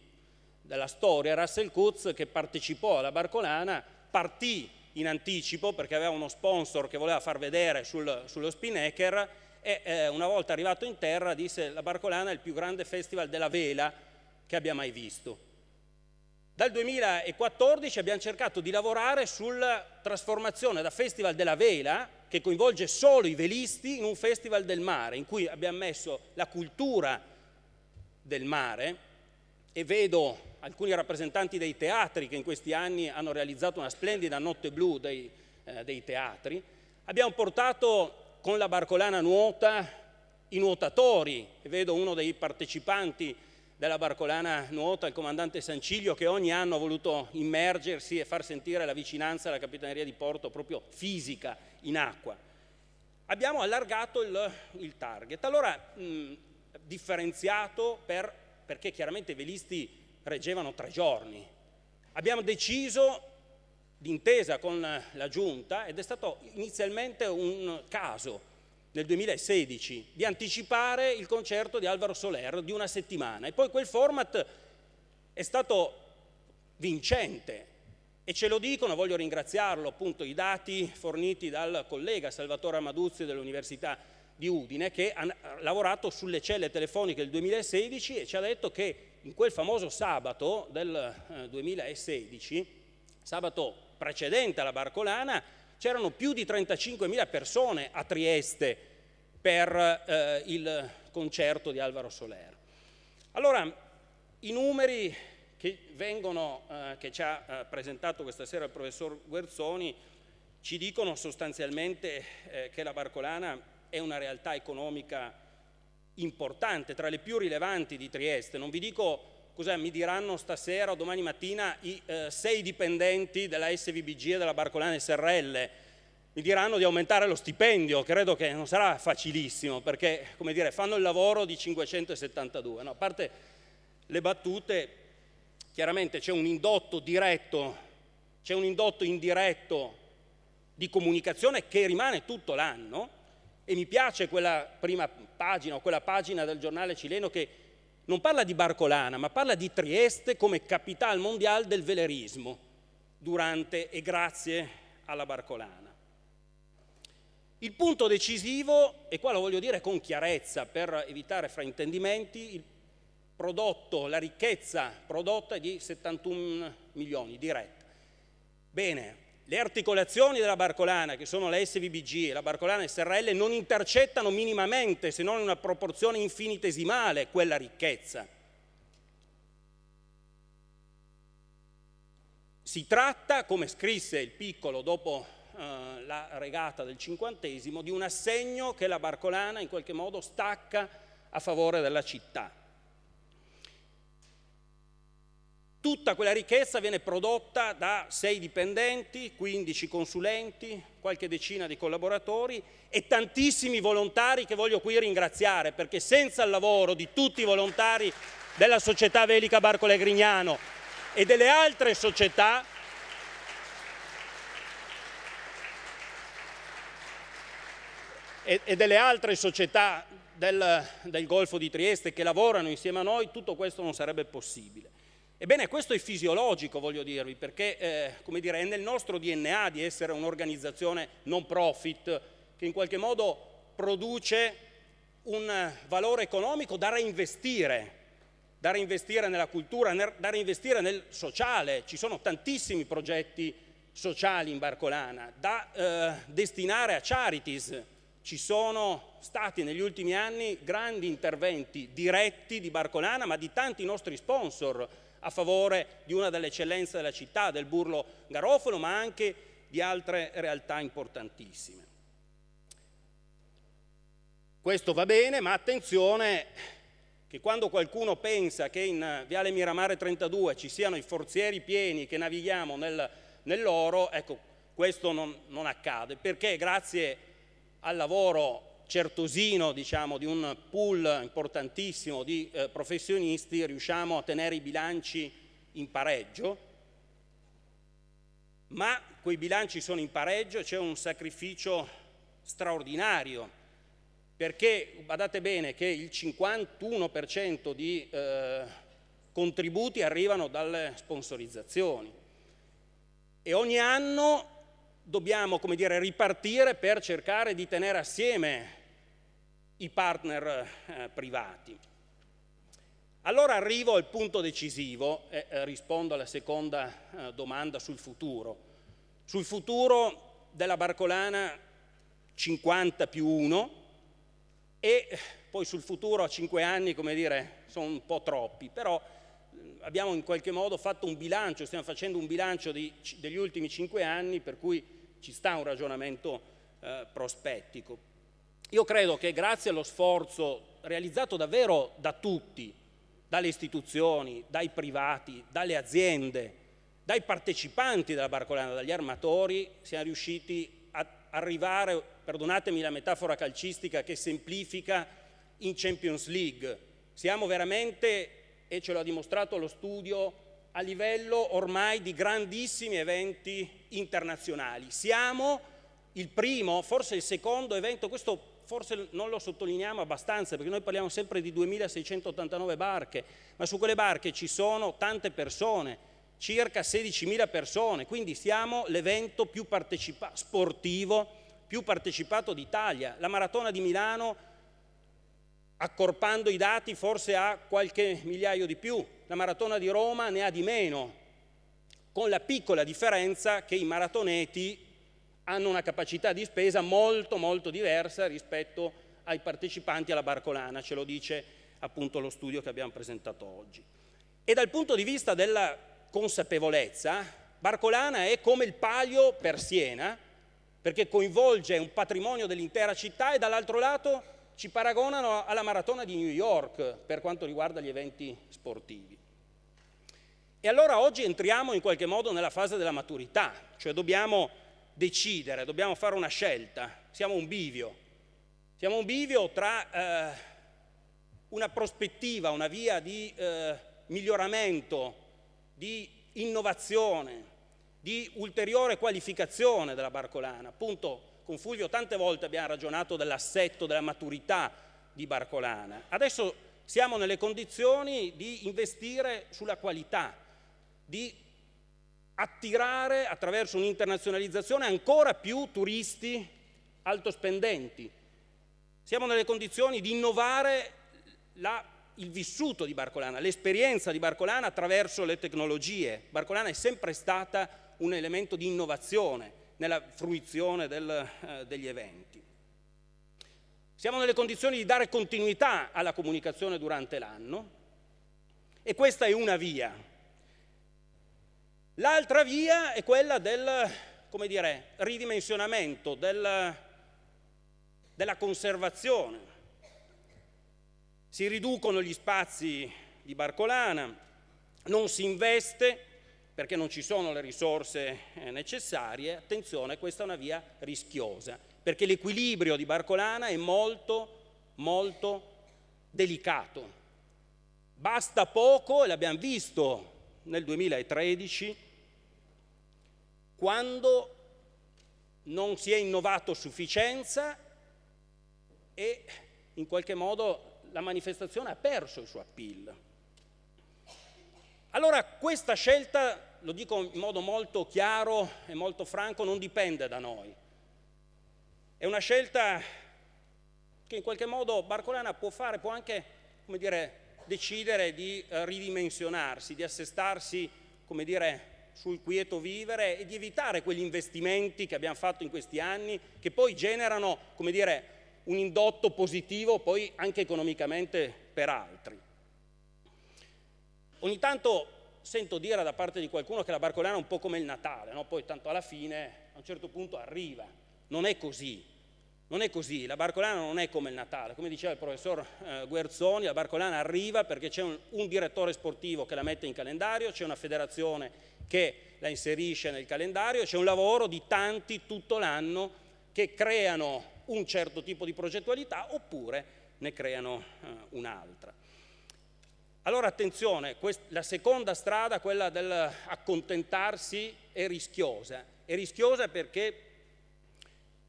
della storia, Russell Coutts, che partecipò alla Barcolana, partì in anticipo perché aveva uno sponsor che voleva far vedere sullo Spinnaker, e una volta arrivato in terra disse: la Barcolana è il più grande festival della vela che abbia mai visto. Dal 2014 abbiamo cercato di lavorare sulla trasformazione da festival della vela, che coinvolge solo i velisti, in un festival del mare, in cui abbiamo messo la cultura del mare, e vedo alcuni rappresentanti dei teatri che in questi anni hanno realizzato una splendida notte blu dei teatri. Abbiamo portato con la Barcolana Nuota i nuotatori, e vedo uno dei partecipanti della Barcolana Nuota, il comandante Sanciglio, che ogni anno ha voluto immergersi e far sentire la vicinanza alla Capitaneria di Porto proprio fisica in acqua. Abbiamo allargato il target, allora differenziato perché chiaramente i velisti reggevano 3 giorni. Abbiamo deciso, d'intesa con la Giunta, ed è stato inizialmente un caso nel 2016, di anticipare il concerto di Álvaro Soler di una settimana, e poi quel format è stato vincente, e ce lo dicono, voglio ringraziarlo, appunto, i dati forniti dal collega Salvatore Amaduzzi dell'Università di Udine, che ha lavorato sulle celle telefoniche del 2016 e ci ha detto che in quel famoso sabato del 2016, sabato precedente alla Barcolana, c'erano più di 35.000 persone a Trieste per il concerto di Álvaro Soler. Allora, i numeri che ci ha presentato questa sera il professor Guerzoni ci dicono sostanzialmente che la Barcolana è una realtà economica importante, tra le più rilevanti di Trieste. Non vi dico cosa mi diranno stasera o domani mattina i 6 dipendenti della SVBG e della Barcolana SRL. Mi diranno di aumentare lo stipendio, credo che non sarà facilissimo, perché, come dire, fanno il lavoro di 572. No, a parte le battute, chiaramente c'è un indotto diretto, c'è un indotto indiretto di comunicazione che rimane tutto l'anno, e mi piace quella prima pagina o quella pagina del giornale cileno che non parla di Barcolana, ma parla di Trieste come capitale mondiale del velerismo durante e grazie alla Barcolana. Il punto decisivo, e qua lo voglio dire con chiarezza per evitare fraintendimenti, il prodotto, la ricchezza prodotta è di 71 milioni diretta. Bene, le articolazioni della Barcolana, che sono la SVBG e la Barcolana SRL, non intercettano minimamente, se non in una proporzione infinitesimale, quella ricchezza. Si tratta, come scrisse il Piccolo dopo la regata del 50°, di un assegno che la Barcolana in qualche modo stacca a favore della città. Tutta quella ricchezza viene prodotta da 6 dipendenti, 15 consulenti, qualche decina di collaboratori e tantissimi volontari che voglio qui ringraziare, perché senza il lavoro di tutti i volontari della società Velica Barcola e Grignano e delle altre società del Golfo di Trieste che lavorano insieme a noi, tutto questo non sarebbe possibile. Ebbene, questo è fisiologico, voglio dirvi, perché come dire, è nel nostro DNA di essere un'organizzazione non profit che in qualche modo produce un valore economico da reinvestire da reinvestire nella cultura, da reinvestire nel sociale. Ci sono tantissimi progetti sociali in Barcolana da destinare a charities. Ci sono stati negli ultimi anni grandi interventi diretti di Barcolana, ma di tanti nostri sponsor a favore di una delle eccellenze della città, del Burlo Garofalo, ma anche di altre realtà importantissime. Questo va bene, ma attenzione che quando qualcuno pensa che in Viale Miramare 32 ci siano i forzieri pieni che navighiamo nell'oro, ecco, questo non accade, perché grazie al lavoro certosino, diciamo, di un pool importantissimo di professionisti riusciamo a tenere i bilanci in pareggio, ma quei bilanci sono in pareggio e c'è un sacrificio straordinario, perché badate bene che il 51% di contributi arrivano dalle sponsorizzazioni e ogni anno dobbiamo, come dire, ripartire per cercare di tenere assieme i partner privati. Allora arrivo al punto decisivo e rispondo alla seconda domanda sul futuro. Sul futuro della Barcolana 50+1 e poi sul futuro a 5 anni, come dire, sono un po' troppi, però abbiamo in qualche modo fatto un bilancio, stiamo facendo un bilancio degli ultimi 5 anni, per cui ci sta un ragionamento prospettico. Io credo che grazie allo sforzo realizzato davvero da tutti, dalle istituzioni, dai privati, dalle aziende, dai partecipanti della Barcolana, dagli armatori, siamo riusciti a arrivare, perdonatemi la metafora calcistica che semplifica, in Champions League. Siamo veramente, e ce l'ha dimostrato lo studio, a livello ormai di grandissimi eventi internazionali. Siamo il primo, forse il secondo evento, questo forse non lo sottolineiamo abbastanza perché noi parliamo sempre di 2689 barche, ma su quelle barche ci sono tante persone, circa 16.000 persone, quindi siamo l'evento più sportivo più partecipato d'Italia. La Maratona di Milano, accorpando i dati, forse ha qualche migliaio di più, la Maratona di Roma ne ha di meno, con la piccola differenza che i maratoneti hanno una capacità di spesa molto molto diversa rispetto ai partecipanti alla Barcolana, ce lo dice appunto lo studio che abbiamo presentato oggi. E dal punto di vista della consapevolezza, Barcolana è come il Palio per Siena, perché coinvolge un patrimonio dell'intera città e dall'altro lato ci paragonano alla Maratona di New York per quanto riguarda gli eventi sportivi. E allora oggi entriamo in qualche modo nella fase della maturità, cioè dobbiamo decidere, dobbiamo fare una scelta, siamo un bivio tra una prospettiva, una via di miglioramento, di innovazione, di ulteriore qualificazione della Barcolana. Appunto, con Fulvio tante volte abbiamo ragionato dell'assetto, della maturità di Barcolana. Adesso siamo nelle condizioni di investire sulla qualità, di attirare attraverso un'internazionalizzazione ancora più turisti altospendenti. Siamo nelle condizioni di innovare il vissuto di Barcolana, l'esperienza di Barcolana attraverso le tecnologie. Barcolana è sempre stata un elemento di innovazione nella fruizione degli eventi. Siamo nelle condizioni di dare continuità alla comunicazione durante l'anno e questa è una via. L'altra via è quella del, come dire, ridimensionamento, della conservazione. Si riducono gli spazi di Barcolana, non si investe perché non ci sono le risorse necessarie. Attenzione, questa è una via rischiosa, perché l'equilibrio di Barcolana è molto, molto delicato. Basta poco, e l'abbiamo visto nel 2013, quando non si è innovato a sufficienza e in qualche modo la manifestazione ha perso il suo appeal. Allora questa scelta, lo dico in modo molto chiaro e molto franco, non dipende da noi. È una scelta che in qualche modo Barcolana può fare, può anche, come dire, decidere di ridimensionarsi, di assestarsi, come dire, sul quieto vivere e di evitare quegli investimenti che abbiamo fatto in questi anni, che poi generano, come dire, un indotto positivo poi anche economicamente per altri. Ogni tanto sento dire da parte di qualcuno che la barcolana è un po' come il Natale, no? Poi tanto alla fine a un certo punto arriva. Non è così. Non è così, la barcolana non è come il Natale, come diceva il professor Guerzoni, la barcolana arriva perché c'è un direttore sportivo che la mette in calendario, c'è una federazione che la inserisce nel calendario, c'è un lavoro di tanti tutto l'anno che creano un certo tipo di progettualità oppure ne creano un'altra. Allora attenzione, la seconda strada, quella dell'accontentarsi, è rischiosa perché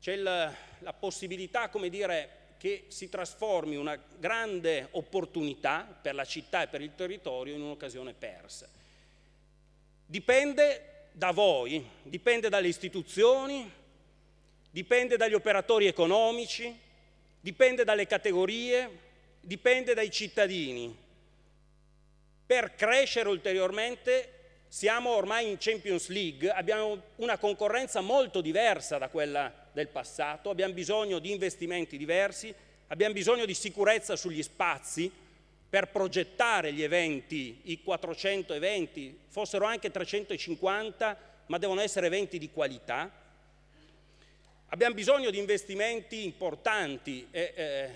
c'è la possibilità, come dire, che si trasformi una grande opportunità per la città e per il territorio in un'occasione persa. Dipende da voi, dipende dalle istituzioni, dipende dagli operatori economici, dipende dalle categorie, dipende dai cittadini. Per crescere ulteriormente siamo ormai in Champions League, abbiamo una concorrenza molto diversa da quella del passato, abbiamo bisogno di investimenti diversi, abbiamo bisogno di sicurezza sugli spazi per progettare gli eventi, i 400 eventi, fossero anche 350, ma devono essere eventi di qualità. Abbiamo bisogno di investimenti importanti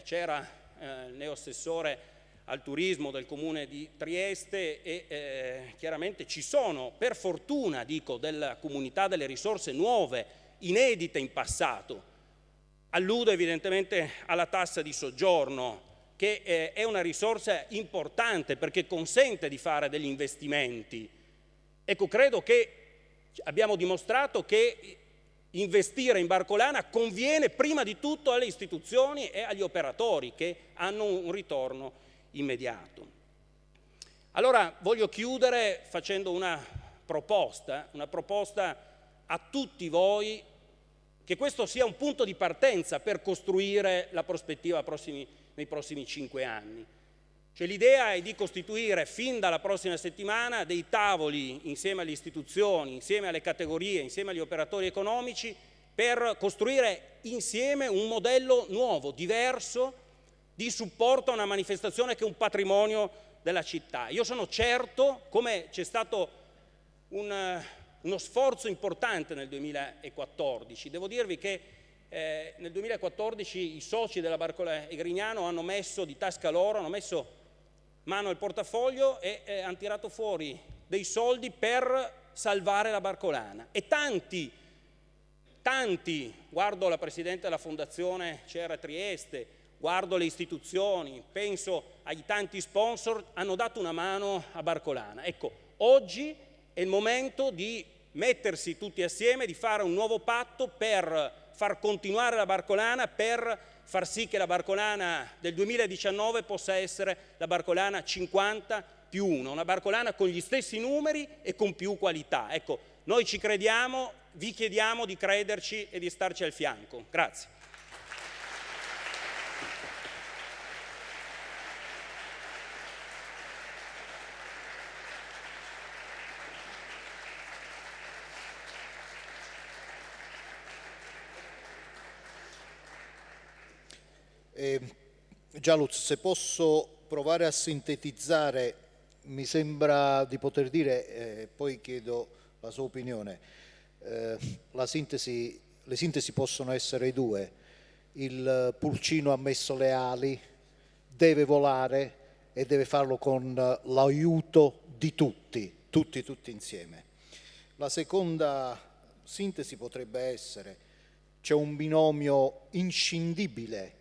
c'era il neoassessore al turismo del Comune di Trieste e chiaramente ci sono, per fortuna dico, della comunità delle risorse nuove, inedite in passato. Alludo evidentemente alla tassa di soggiorno, che è una risorsa importante perché consente di fare degli investimenti. Ecco, credo che abbiamo dimostrato che investire in barcolana conviene prima di tutto alle istituzioni e agli operatori che hanno un ritorno immediato. Allora voglio chiudere facendo una proposta a tutti voi, che questo sia un punto di partenza per costruire la prospettiva nei prossimi 5 anni. Cioè, l'idea è di costituire fin dalla prossima settimana dei tavoli insieme alle istituzioni, insieme alle categorie, insieme agli operatori economici, per costruire insieme un modello nuovo, diverso, di supporto a una manifestazione che è un patrimonio della città. Io sono certo, come c'è stato uno sforzo importante nel 2014, devo dirvi che nel 2014 i soci della Barcolana e Grignano hanno messo di tasca loro, hanno messo mano al portafoglio e hanno tirato fuori dei soldi per salvare la Barcolana. E tanti, guardo la Presidente della Fondazione CR Trieste, guardo le istituzioni, penso ai tanti sponsor, hanno dato una mano a Barcolana. Ecco, oggi è il momento di mettersi tutti assieme, di fare un nuovo patto per far continuare la Barcolana, per far sì che la Barcolana del 2019 possa essere la Barcolana 50+1, una Barcolana con gli stessi numeri e con più qualità. Ecco, noi ci crediamo, vi chiediamo di crederci e di starci al fianco. Grazie. Gialluz, se posso provare a sintetizzare, mi sembra di poter dire, poi chiedo la sua opinione, le sintesi possono essere due: il pulcino ha messo le ali, deve volare e deve farlo con l'aiuto di tutti insieme. La seconda sintesi potrebbe essere: c'è un binomio inscindibile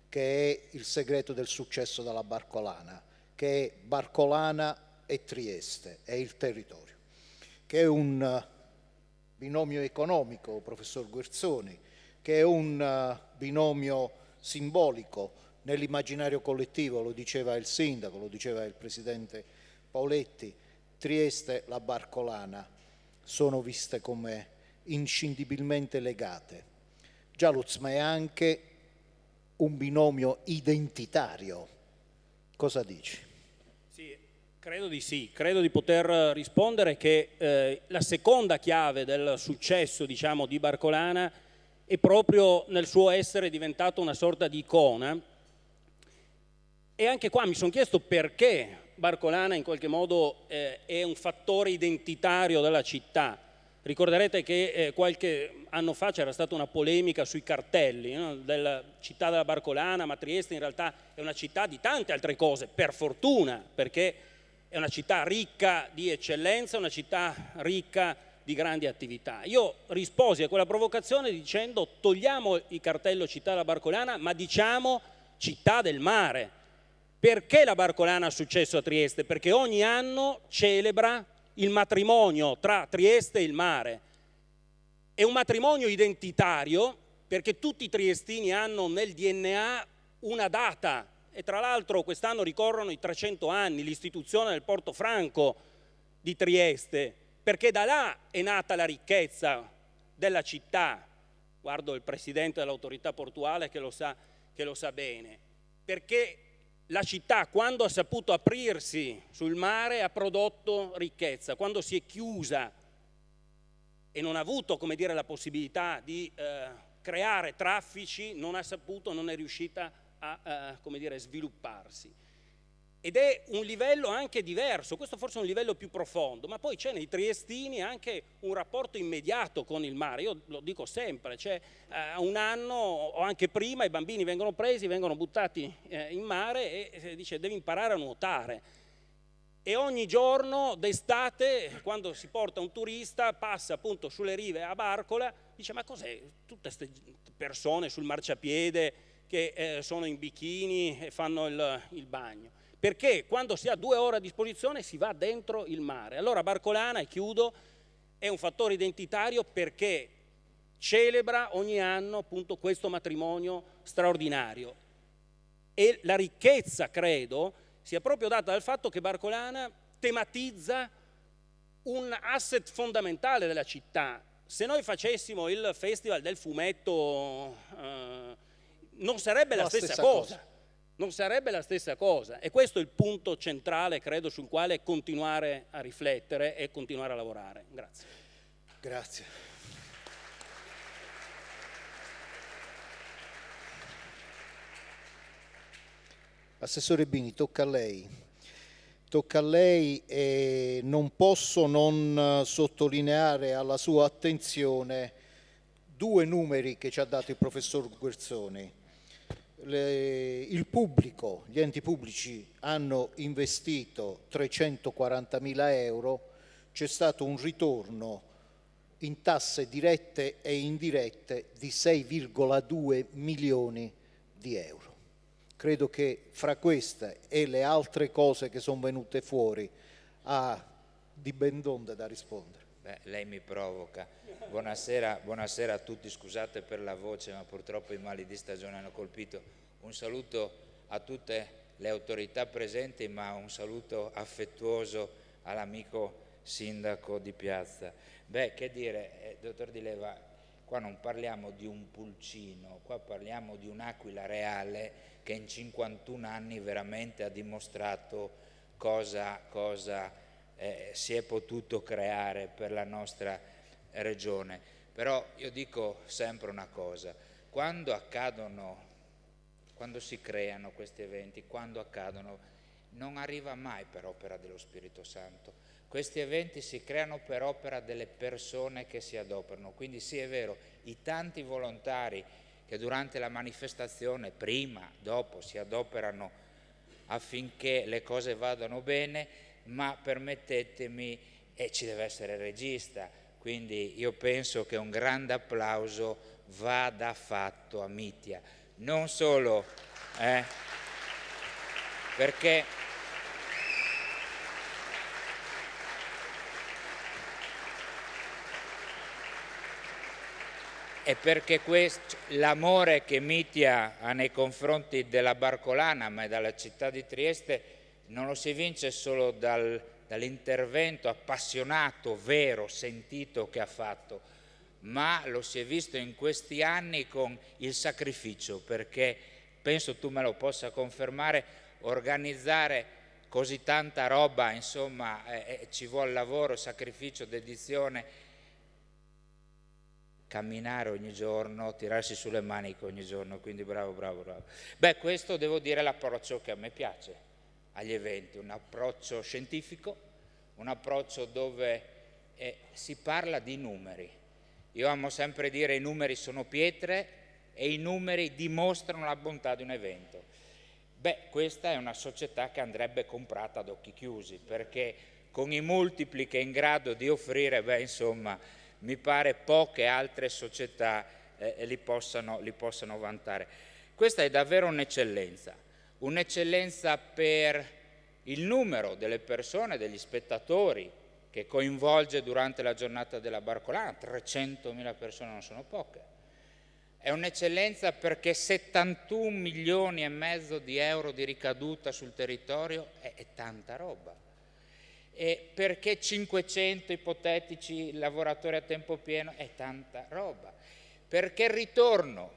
che è il segreto del successo della Barcolana, che è Barcolana e Trieste, è il territorio, che è un binomio economico, professor Guerzoni, che è un binomio simbolico nell'immaginario collettivo, lo diceva il sindaco, lo diceva il presidente Pauletti. Trieste e la Barcolana sono viste come inscindibilmente legate. Gialluz, ma è anche un binomio identitario. Cosa dici? Credo di sì, credo di poter rispondere che la seconda chiave del successo, diciamo, di Barcolana è proprio nel suo essere diventato una sorta di icona. E anche qua mi sono chiesto perché Barcolana in qualche modo è un fattore identitario della città. Ricorderete che qualche anno fa c'era stata una polemica sui cartelli, no? Della città della Barcolana, ma Trieste in realtà è una città di tante altre cose, per fortuna, perché è una città ricca di eccellenza, una città ricca di grandi attività. Io risposi a quella provocazione dicendo: togliamo il cartello città della Barcolana, ma diciamo città del mare. Perché la Barcolana ha successo a Trieste? Perché ogni anno celebra il matrimonio tra Trieste e il mare. È un matrimonio identitario perché tutti i triestini hanno nel DNA una data, e tra l'altro quest'anno ricorrono i 300 anni, l'istituzione del Porto Franco di Trieste, perché da là è nata la ricchezza della città. Guardo il presidente dell'autorità portuale che lo sa bene, perché la città, quando ha saputo aprirsi sul mare, ha prodotto ricchezza. Quando si è chiusa e non ha avuto, come dire, la possibilità di creare traffici, non è riuscita a come dire, svilupparsi. Ed è un livello anche diverso, questo forse è un livello più profondo, ma poi c'è nei triestini anche un rapporto immediato con il mare. Io lo dico sempre, cioè un anno o anche prima i bambini vengono presi, vengono buttati in mare e dice: devi imparare a nuotare. E ogni giorno d'estate, quando si porta un turista, passa appunto sulle rive a Barcola, dice: ma cos'è? Tutte queste persone sul marciapiede che sono in bikini e fanno il bagno. Perché quando si ha 2 ore a disposizione si va dentro il mare. Allora Barcolana, e chiudo, è un fattore identitario perché celebra ogni anno appunto questo matrimonio straordinario. E la ricchezza, credo, sia proprio data dal fatto che Barcolana tematizza un asset fondamentale della città. Se noi facessimo il Festival del Fumetto non sarebbe la stessa cosa. Non sarebbe la stessa cosa, e questo è il punto centrale, credo, sul quale continuare a riflettere e continuare a lavorare. Grazie. Grazie. Assessore Bini, tocca a lei. Tocca a lei e non posso non sottolineare alla sua attenzione 2 numeri che ci ha dato il professor Guerzoni. Il pubblico, gli enti pubblici hanno investito 340.000 euro, c'è stato un ritorno in tasse dirette e indirette di 6,2 milioni di euro. Credo che fra queste e le altre cose che sono venute fuori ha di ben donde da rispondere. Beh, lei mi provoca. Buonasera a tutti, scusate per la voce, ma purtroppo i mali di stagione hanno colpito. Un saluto a tutte le autorità presenti, ma un saluto affettuoso all'amico sindaco di Piazza. Beh, che dire, dottor Di Leva, qua non parliamo di un pulcino, qua parliamo di un'aquila reale che in 51 anni veramente ha dimostrato cosa si è potuto creare per la nostra regione. Però io dico sempre una cosa: quando si creano questi eventi, quando accadono, non arriva mai per opera dello Spirito Santo. Questi eventi si creano per opera delle persone che si adoperano. Quindi sì, è vero, i tanti volontari che durante la manifestazione, prima, dopo, si adoperano affinché le cose vadano bene, ma permettetemi, ci deve essere il regista, quindi io penso che un grande applauso vada fatto a Mitia, non solo perché l'amore che Mitia ha nei confronti della Barcolana, ma della città di Trieste, non lo si vince solo dall'intervento appassionato, vero, sentito che ha fatto, ma lo si è visto in questi anni con il sacrificio, perché penso tu me lo possa confermare, organizzare così tanta roba, insomma, ci vuole lavoro, sacrificio, dedizione, camminare ogni giorno, tirarsi sulle maniche ogni giorno, quindi bravo, bravo, bravo. Beh, questo devo dire è l'approccio che a me piace agli eventi, un approccio scientifico, un approccio dove si parla di numeri. Io amo sempre dire i numeri sono pietre e i numeri dimostrano la bontà di un evento. Beh, questa è una società che andrebbe comprata ad occhi chiusi, perché con i multipli che è in grado di offrire, beh, insomma, mi pare poche altre società li possano vantare. Questa è davvero un'eccellenza per il numero delle persone, degli spettatori che coinvolge durante la giornata della Barcolana, 300.000 persone non sono poche. È un'eccellenza perché 71 milioni e mezzo di euro di ricaduta sul territorio è tanta roba. E perché 500 ipotetici lavoratori a tempo pieno è tanta roba, perché il ritorno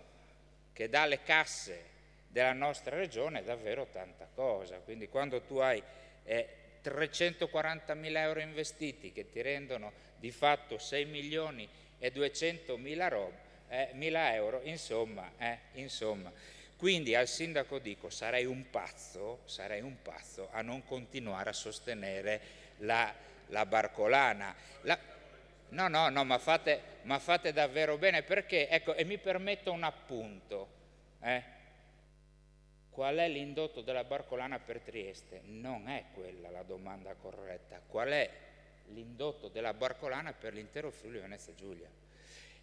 che dà le casse della nostra regione è davvero tanta cosa. Quindi quando tu hai 340.000 euro investiti che ti rendono di fatto 6 milioni e 200.000 euro, insomma. Quindi al sindaco dico, sarei un pazzo a non continuare a sostenere la Barcolana. No, ma fate davvero bene, perché, ecco, e mi permetto un appunto, qual è l'indotto della Barcolana per Trieste? Non è quella la domanda corretta. Qual è l'indotto della Barcolana per l'intero Friuli Venezia Giulia?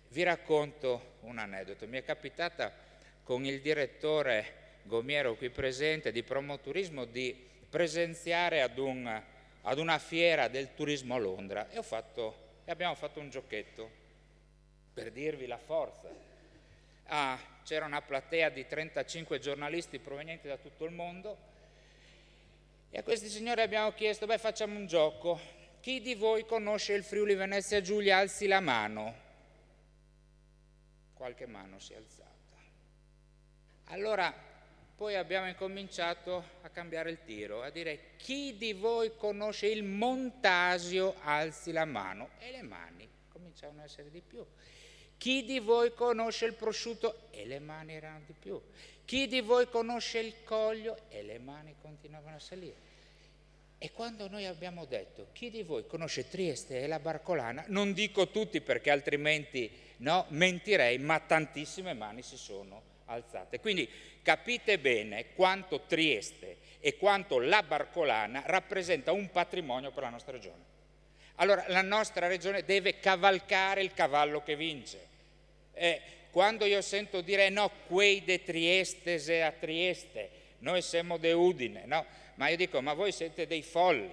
Vi racconto un aneddoto. Mi è capitata con il direttore Gomiero qui presente di Promoturismo di presenziare ad una fiera del turismo a Londra e abbiamo fatto un giochetto per dirvi la forza. C'era una platea di 35 giornalisti provenienti da tutto il mondo e a questi signori abbiamo chiesto, facciamo un gioco, chi di voi conosce il Friuli Venezia Giulia, alzi la mano. Qualche mano si è alzata. Allora poi abbiamo incominciato a cambiare il tiro, a dire chi di voi conosce il Montasio, alzi la mano, e le mani cominciavano ad essere di più. Chi di voi conosce il prosciutto, e le mani erano di più. Chi di voi conosce il Coglio, e le mani continuavano a salire. E quando noi abbiamo detto chi di voi conosce Trieste e la Barcolana, non dico tutti perché altrimenti mentirei, ma tantissime mani si sono alzate. Quindi capite bene quanto Trieste e quanto la Barcolana rappresenta un patrimonio per la nostra regione. Allora la nostra regione deve cavalcare il cavallo che vince. Quando io sento dire no, quei de Trieste se a Trieste, noi siamo de Udine, ma io dico, ma voi siete dei folli,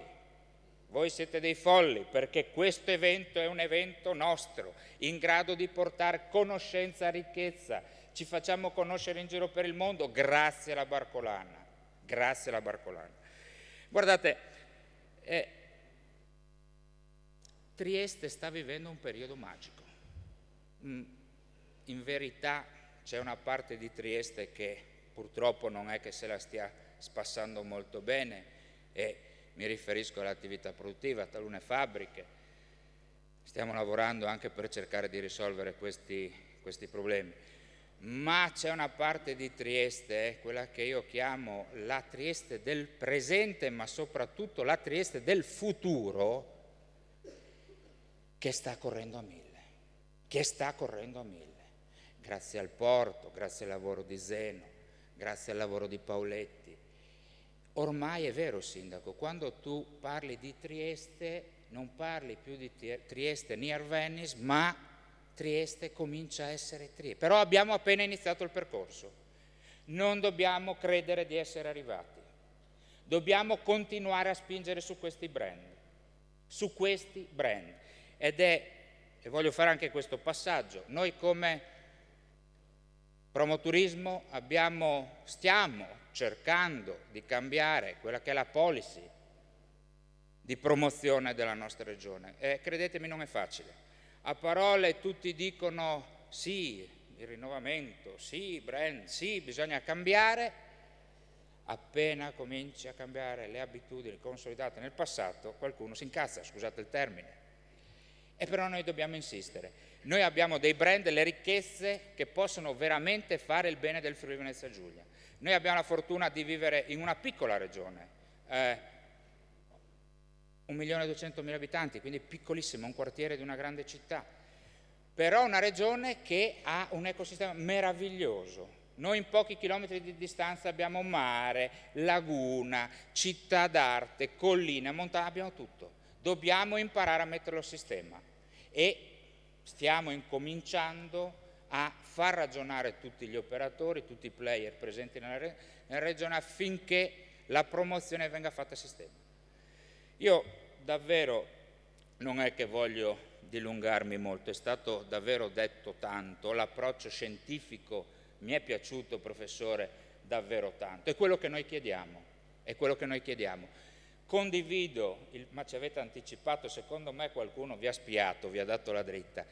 perché questo evento è un evento nostro, in grado di portare conoscenza, ricchezza, ci facciamo conoscere in giro per il mondo grazie alla Barcolana. Guardate, Trieste sta vivendo un periodo magico. In verità c'è una parte di Trieste che purtroppo non è che se la stia spassando molto bene, e mi riferisco all'attività produttiva, a talune fabbriche. Stiamo lavorando anche per cercare di risolvere questi problemi. Ma c'è una parte di Trieste, quella che io chiamo la Trieste del presente, ma soprattutto la Trieste del futuro, che sta correndo a mille, grazie al porto, grazie al lavoro di Zeno, grazie al lavoro di Pauletti. Ormai è vero, sindaco, quando tu parli di Trieste non parli più di Trieste near Venice, ma Trieste comincia a essere Trieste. Però abbiamo appena iniziato il percorso, non dobbiamo credere di essere arrivati, dobbiamo continuare a spingere su questi brand, e voglio fare anche questo passaggio, noi come Promoturismo stiamo cercando di cambiare quella che è la policy di promozione della nostra regione, e credetemi non è facile. A parole tutti dicono sì, il rinnovamento, sì, brand, sì, bisogna cambiare, appena cominci a cambiare le abitudini consolidate nel passato, qualcuno si incazza, scusate il termine. E però noi dobbiamo insistere. Noi abbiamo dei brand, delle ricchezze che possono veramente fare il bene del Friuli Venezia Giulia. Noi abbiamo la fortuna di vivere in una piccola regione, 1.200.000 abitanti, quindi piccolissimo, un quartiere di una grande città, però una regione che ha un ecosistema meraviglioso. Noi in pochi chilometri di distanza abbiamo mare, laguna, città d'arte, colline, montagna, abbiamo tutto. Dobbiamo imparare a metterlo a sistema e stiamo incominciando a far ragionare tutti gli operatori, tutti i player presenti nella regione affinché la promozione venga fatta a sistema. Io davvero non è che voglio dilungarmi molto, è stato davvero detto tanto, l'approccio scientifico mi è piaciuto, professore, davvero tanto, è quello che noi chiediamo, è quello che noi chiediamo. Condivido, ma ci avete anticipato, secondo me qualcuno vi ha spiato, vi ha dato la dritta.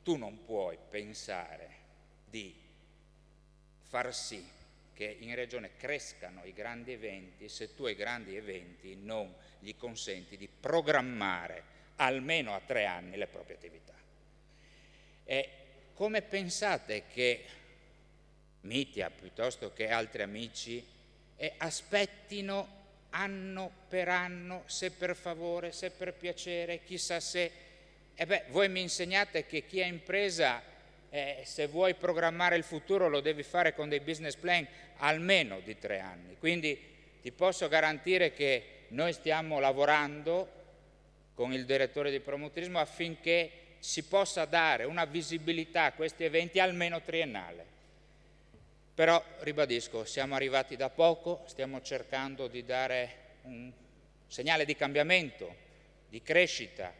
Tu non puoi pensare di far sì che in regione crescano i grandi eventi se tu ai grandi eventi non gli consenti di programmare almeno a 3 anni le proprie attività. E come pensate che Mitia, piuttosto che altri amici, aspettino anno per anno, se per favore, se per piacere, chissà se... voi mi insegnate che chi è impresa, se vuoi programmare il futuro lo devi fare con dei business plan almeno di 3 anni. Quindi ti posso garantire che noi stiamo lavorando con il direttore di promotrismo affinché si possa dare una visibilità a questi eventi almeno triennale. Però, ribadisco, siamo arrivati da poco, stiamo cercando di dare un segnale di cambiamento, di crescita.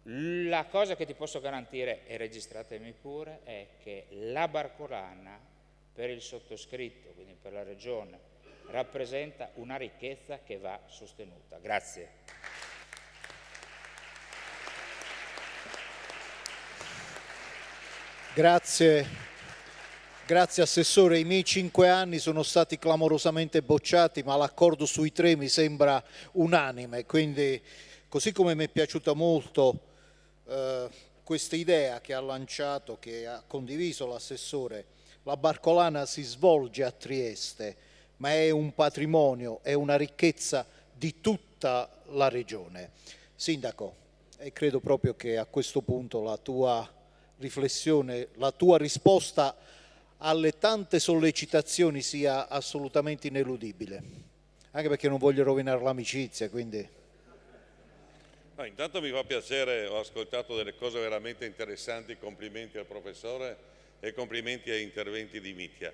La cosa che ti posso garantire, e registratemi pure, è che la Barcolana, per il sottoscritto, quindi per la Regione, rappresenta una ricchezza che va sostenuta. Grazie. Grazie Assessore, i miei 5 anni sono stati clamorosamente bocciati, ma l'accordo sui 3 mi sembra unanime, quindi così come mi è piaciuta molto questa idea che ha lanciato, che ha condiviso l'Assessore, la Barcolana si svolge a Trieste, ma è un patrimonio, è una ricchezza di tutta la regione. Sindaco, e credo proprio che a questo punto la tua riflessione, la tua risposta alle tante sollecitazioni sia assolutamente ineludibile, anche perché non voglio rovinare l'amicizia, quindi... Intanto mi fa piacere, ho ascoltato delle cose veramente interessanti, complimenti al professore e complimenti agli interventi di Mitia.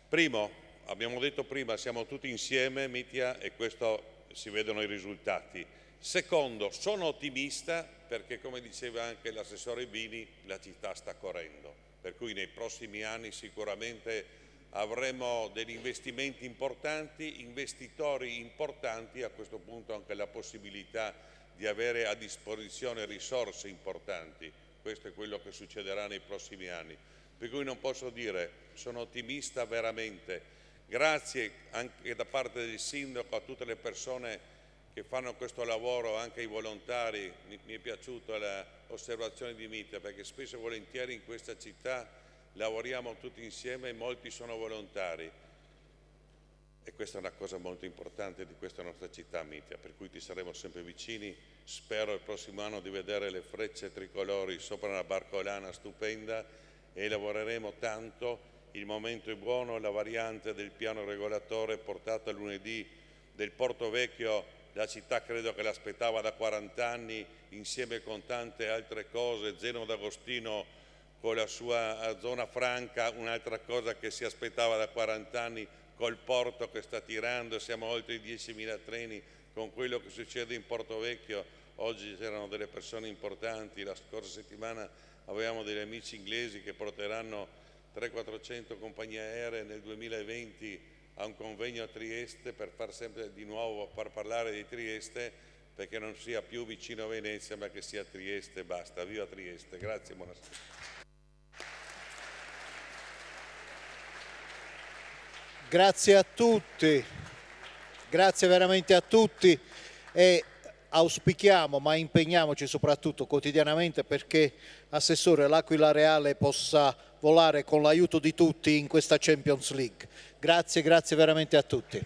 Primo, abbiamo detto prima, siamo tutti insieme, Mitia, e questo si vedono i risultati. Secondo, sono ottimista perché, come diceva anche l'assessore Bini, la città sta correndo, per cui nei prossimi anni sicuramente avremo degli investimenti importanti, investitori importanti, a questo punto anche la possibilità di avere a disposizione risorse importanti. Questo è quello che succederà nei prossimi anni. Per cui non posso dire, sono ottimista veramente. Grazie anche da parte del Sindaco a tutte le persone che fanno questo lavoro, anche ai volontari. Mi è piaciuta l'osservazione di Mitia, perché spesso e volentieri in questa città lavoriamo tutti insieme e molti sono volontari. E questa è una cosa molto importante di questa nostra città, Mitia, per cui ti saremo sempre vicini. Spero il prossimo anno di vedere le frecce tricolori sopra una Barcolana stupenda e lavoreremo tanto. Il momento è buono, la variante del piano regolatore portata lunedì del Porto Vecchio, la città credo che l'aspettava da 40 anni insieme con tante altre cose, Zeno d'Agostino con la sua zona franca, un'altra cosa che si aspettava da 40 anni, col porto che sta tirando, siamo oltre i 10.000 treni, con quello che succede in Porto Vecchio. Oggi c'erano delle persone importanti, la scorsa settimana avevamo degli amici inglesi che porteranno 300-400 compagnie aeree nel 2020 a un convegno a Trieste per far sempre di nuovo far parlare di Trieste, perché non sia più vicino a Venezia ma che sia Trieste, basta. Viva Trieste, grazie, buonasera. Grazie a tutti, grazie veramente a tutti e auspichiamo, ma impegniamoci soprattutto quotidianamente perché Assessore l'Aquila Reale possa volare con l'aiuto di tutti in questa Champions League. Grazie, grazie veramente a tutti.